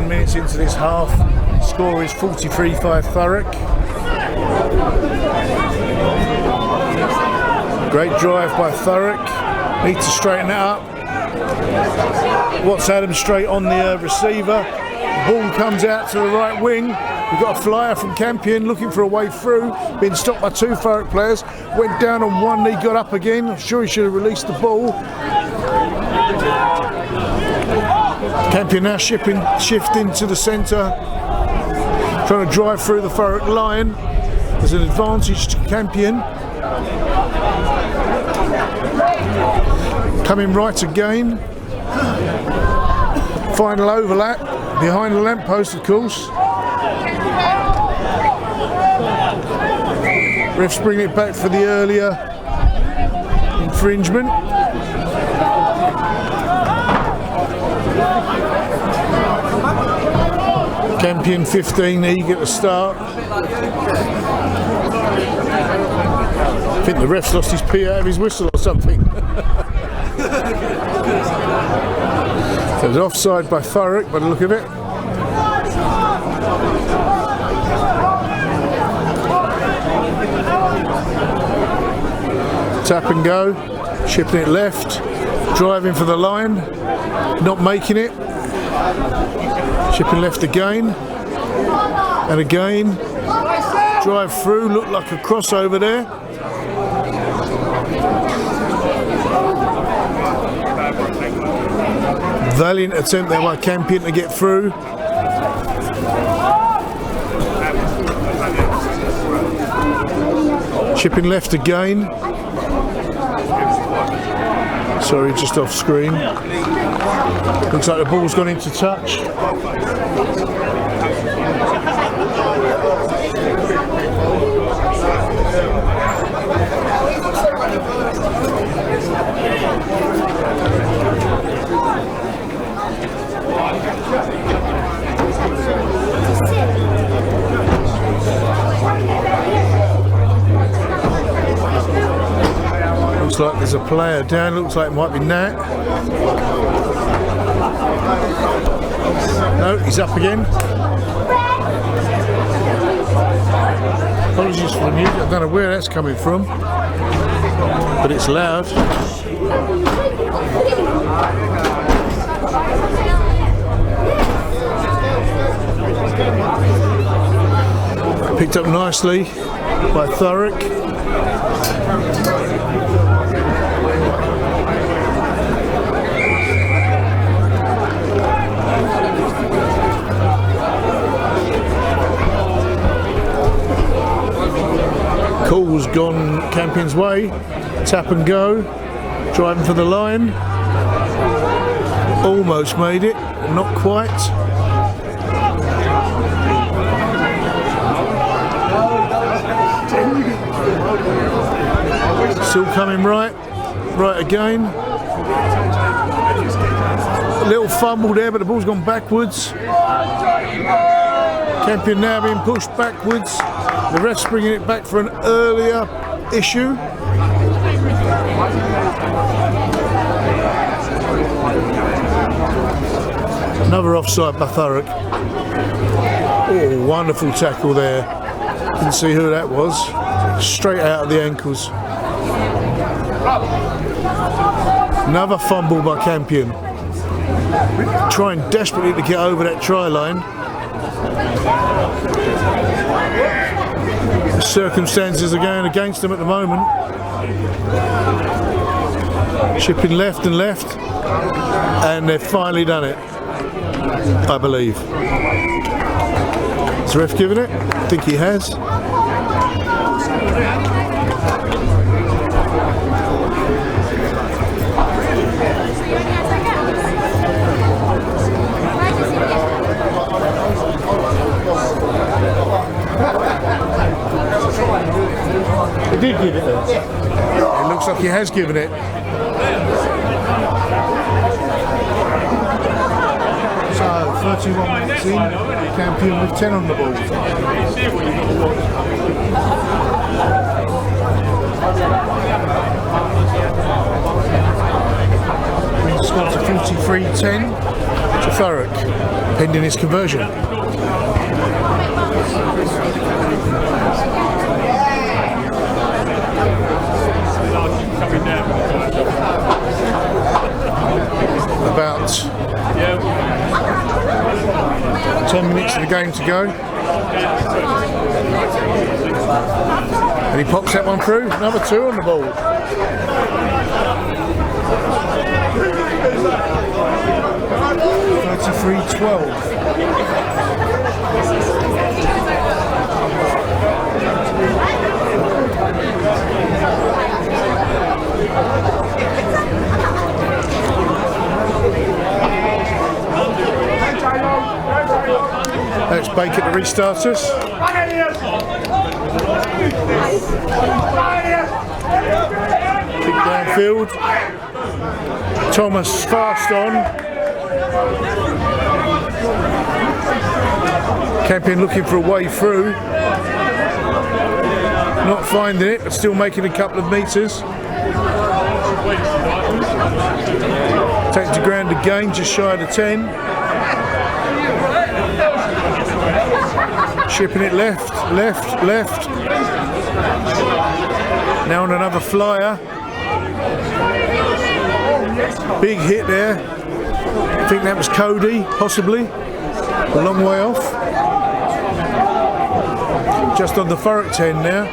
A: Minutes into this half, score is 43-5 Thurrock. Great drive by Thurrock, need to straighten it up. Watts Adams straight on the receiver, ball comes out to the right wing. We've got a flyer from Campion looking for a way through, been stopped by two Thurrock players, went down on one knee, got up again. I'm sure he should have released the ball. Campion now shifting to the centre, trying to drive through the Thurrock line. There's an advantage to Campion. Coming right again. Final overlap behind the lamppost, of course. Refs bring it back for the earlier infringement. Campion 15, eager to start. I think the ref's lost his pee out of his whistle or something. So it's offside by Thurrock by the look of it. Tap and go, shipping it left, driving for the line, not making it. Shipping left again, and again, drive through, looked like a crossover there. Valiant attempt there by Campion to get through. Shipping left again. Sorry, just off screen. Looks like the ball's gone into touch. Looks like there's a player down, looks like it might be Nat. No, he's up again. Apologies for the music, I don't know where that's coming from, but it's loud. Picked up nicely by Thurrock. Call was gone Campion's way. Tap and go. Driving for the line. Almost made it. Not quite. Still coming right. Right again. A little fumble there, but the ball's gone backwards. Campion now being pushed backwards. The ref's bringing it back for an earlier issue. Another offside by Thurrock. Oh, wonderful tackle there. Didn't see who that was. Straight out of the ankles. Another fumble by Campion. Trying desperately to get over that try line. The circumstances are going against them at the moment. Chipping left and left, and they've finally done it, I believe. Is the ref giving it? I think he has. He did give it there. It looks like he has given it. So 31 minutes in, Campion with 10 on the ball. Brings the score to 43-10 to Thurrock, pending his conversion. About 10 minutes of the game to go. And he pops that one through. Number 2 on the ball. Let's bake it to restart us. Kick downfield. Thomas fast on. Campion looking for a way through. Not finding it, but still making a couple of metres. Take to ground again, just shy of the 10. Shipping it left, left, left. Now on another flyer. Big hit there. I think that was Cody, possibly. A long way off. Just on the Thurrock 10 now.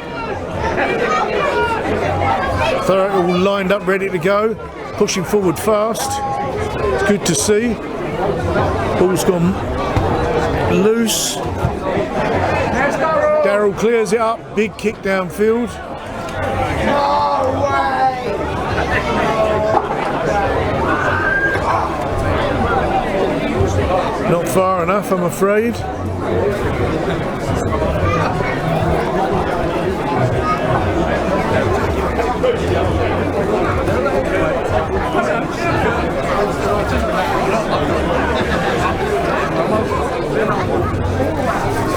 A: Thurrock all lined up, ready to go. Pushing forward fast. It's good to see. Ball's gone loose. Darryl clears it up. Big kick downfield. Not far enough, I'm afraid.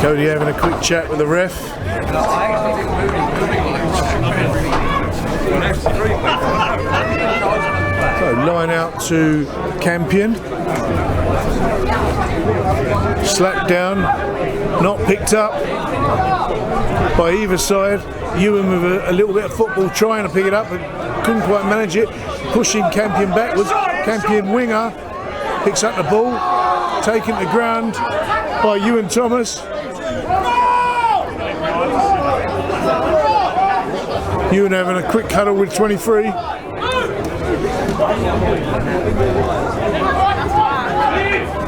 A: Cody having a quick chat with the ref. So line out to Campion. Slapped down, not picked up by either side. Ewan with a little bit of football trying to pick it up, but couldn't quite manage it. Pushing Campion backwards. Campion winger picks up the ball, taken to ground by Ewan Thomas. Ewan having a quick huddle with 23.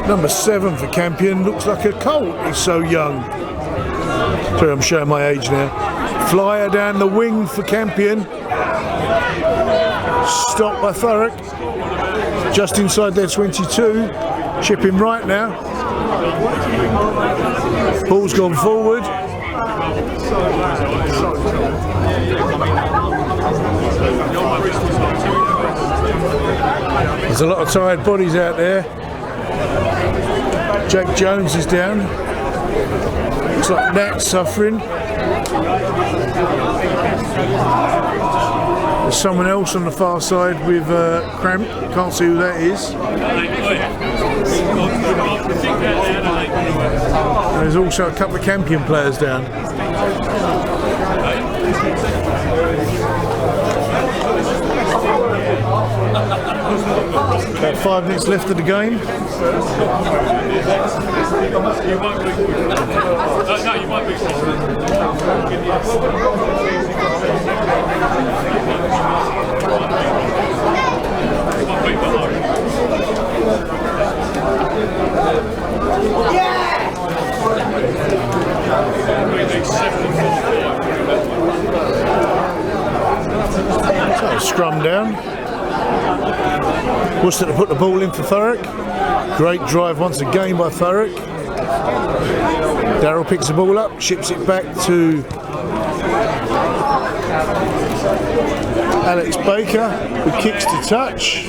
A: Number 7 for Campion looks like a colt. He's so young. Sorry, I'm showing my age now. Flyer down the wing for Campion. Stopped by Thurrock. Just inside their 22. Chipping right now. Ball's gone forward. There's a lot of tired bodies out there. Jake Jones is down. Looks like Nat's suffering. There's someone else on the far side with cramp. Can't see who that is. And there's also a couple of Campion players down. About 5 minutes left of the game.
D: No, you won't be.
A: So scrum down. Worcester to put the ball in for Thurrock. Great drive once again by Thurrock. Darryl picks the ball up, ships it back to Alex Baker, who kicks to touch,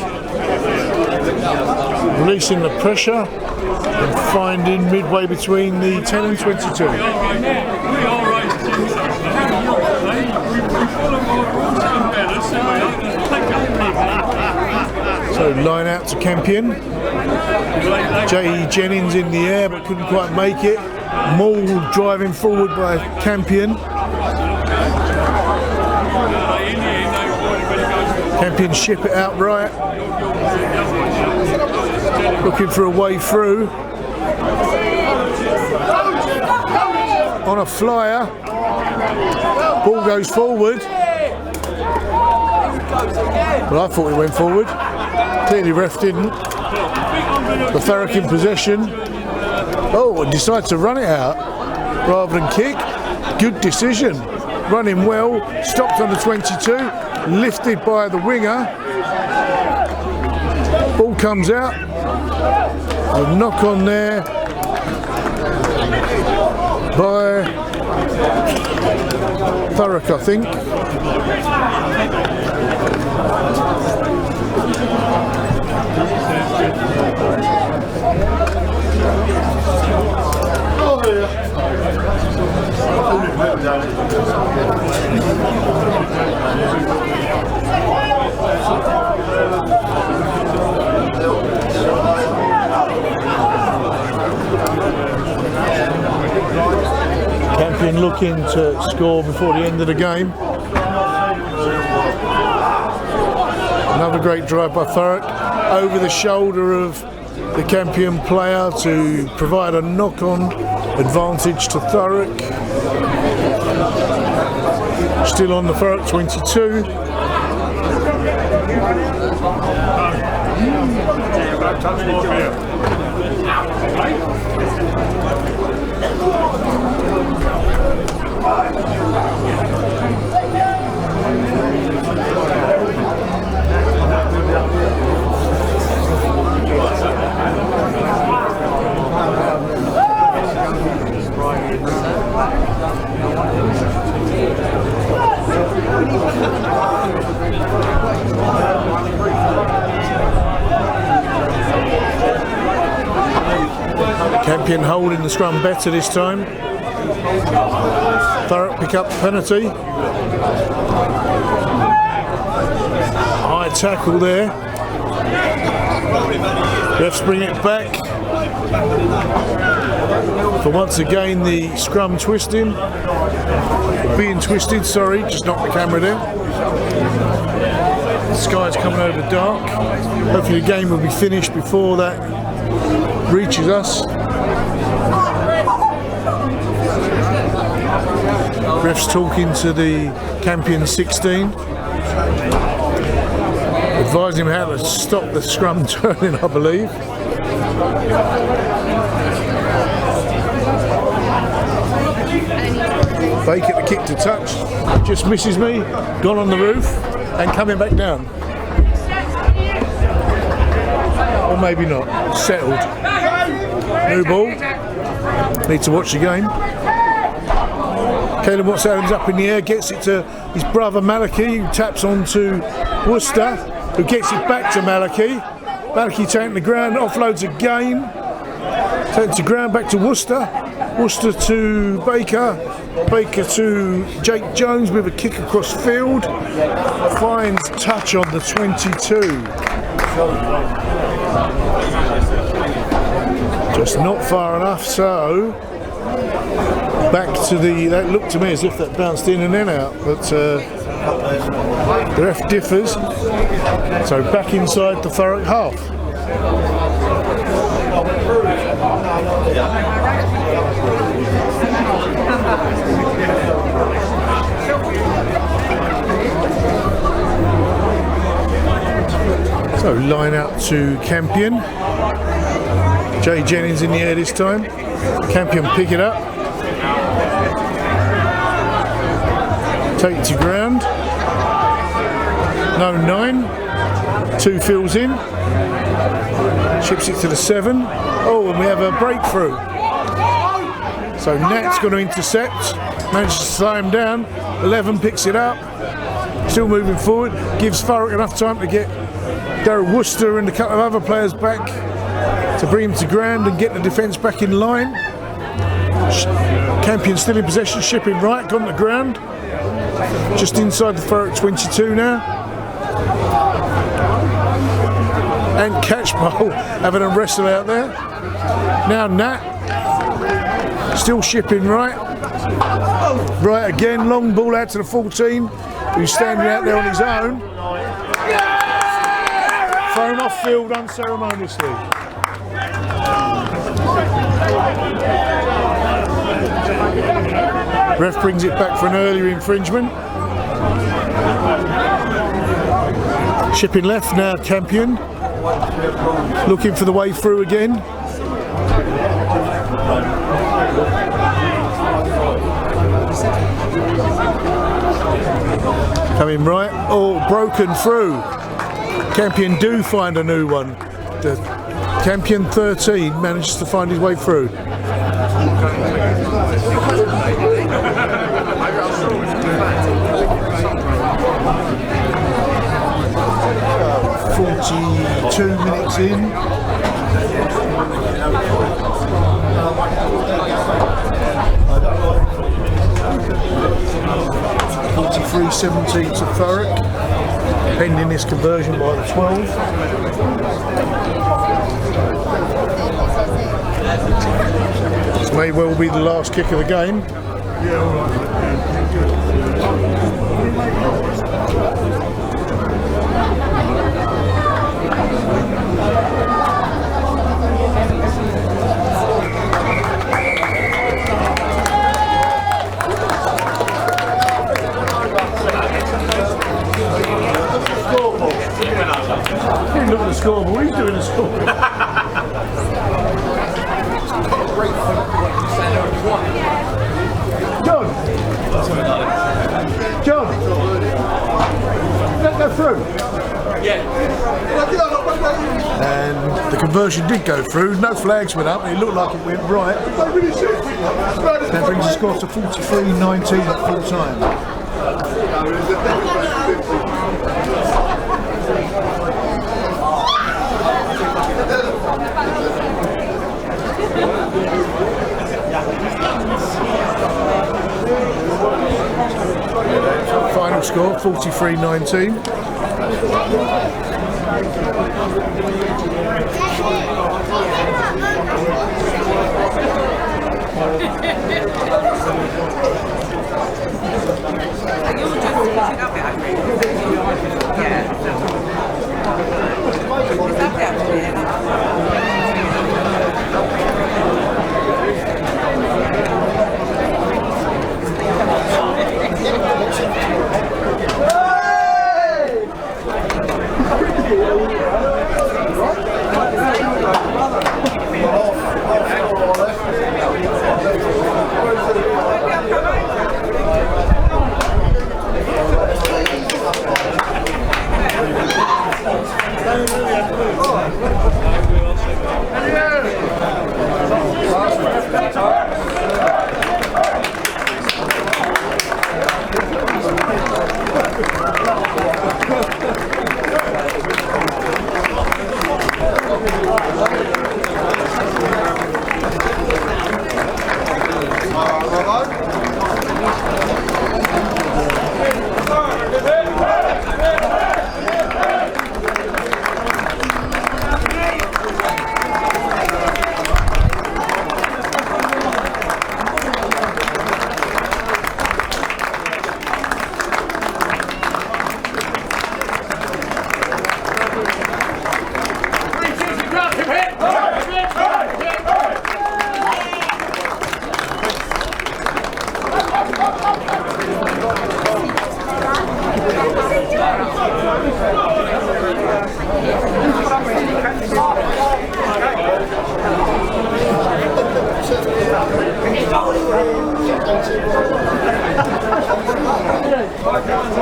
A: releasing the pressure and finding midway between the 10 and 22. So line out to Campion. J.E. Jennings in the air but couldn't quite make it. Maul driving forward by Campion. Campion ship it outright. Looking for a way through. On a flyer. Ball goes forward. Well, I thought it went forward. Clearly ref didn't. The Thurrock in possession. Oh, and decides to run it out rather than kick. Good decision. Running well. Stopped on the 22. Lifted by the winger. Ball comes out. A knock on there by Thurrock, I think. Campion looking to score before the end of the game. Another great drive by Thurrock over the shoulder of the Campion player to provide a knock-on advantage to Thurrock. Still on the Thurrock 22. Campion holding the scrum better this time. Thurrock pick up the penalty. High tackle there. Refs bring it back. For once again the scrum twisting. Being twisted, sorry, just knocked the camera down. The sky's coming over dark. Hopefully the game will be finished before that reaches us. Refs talking to the Campion 16. Advising him how to stop the scrum turning, I believe. Baker to kick to touch, just misses me, gone on the roof and coming back down. Or maybe not, settled. New ball, need to watch the game. Caleb Watts-Adams up in the air, gets it to his brother Malachi, who taps on to Worcester, who gets it back to Malachi. Malachi taking the ground, offloads again. Taking to ground, back to Worcester. Worcester to Baker. Baker to Jake Jones with a kick across field. Finds touch on the 22. Just not far enough, so back to that looked to me as if that bounced in and then out, but the ref differs, so back inside the Thurrock half. So line out to Campion. Jay Jennings in the air this time. Campion pick it up. Take it to ground. No 9. 2 fills in. Chips it to the 7. Oh, and we have a breakthrough. So Nat's going to intercept. Manages to slow him down. 11 picks it up. Still moving forward. Gives Thurrock enough time to get Darryl Worcester and a couple of other players back to bring him to ground and get the defence back in line. Campion still in possession, shipping right, gone to ground. Just inside the Thurrock 22 now. And Catchpole having a wrestle out there. Now Nat, still shipping right. Right again, long ball out to the 14, who's standing out there on his own. Thrown off field unceremoniously. Ref brings it back for an earlier infringement. Shipping left now, Campion. Looking for the way through again. Coming right. Oh, broken through. Campion do find a new one. The Campion 13 manages to find his way through. "42 minutes in. "43-17 to Thurrock. Pending this conversion by the 12. This may well be the last kick of the game. Look at the scoreboard, he's doing the scoreboard. John, let go through. And the conversion did go through, no flags went up, it looked like it went right. That brings the score to 43-19 at full time. Final score 43-19.
D: Try and catch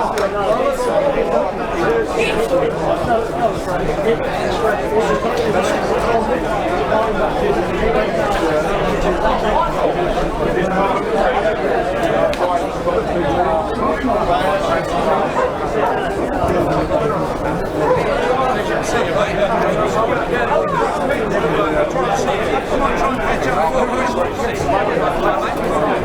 D: up.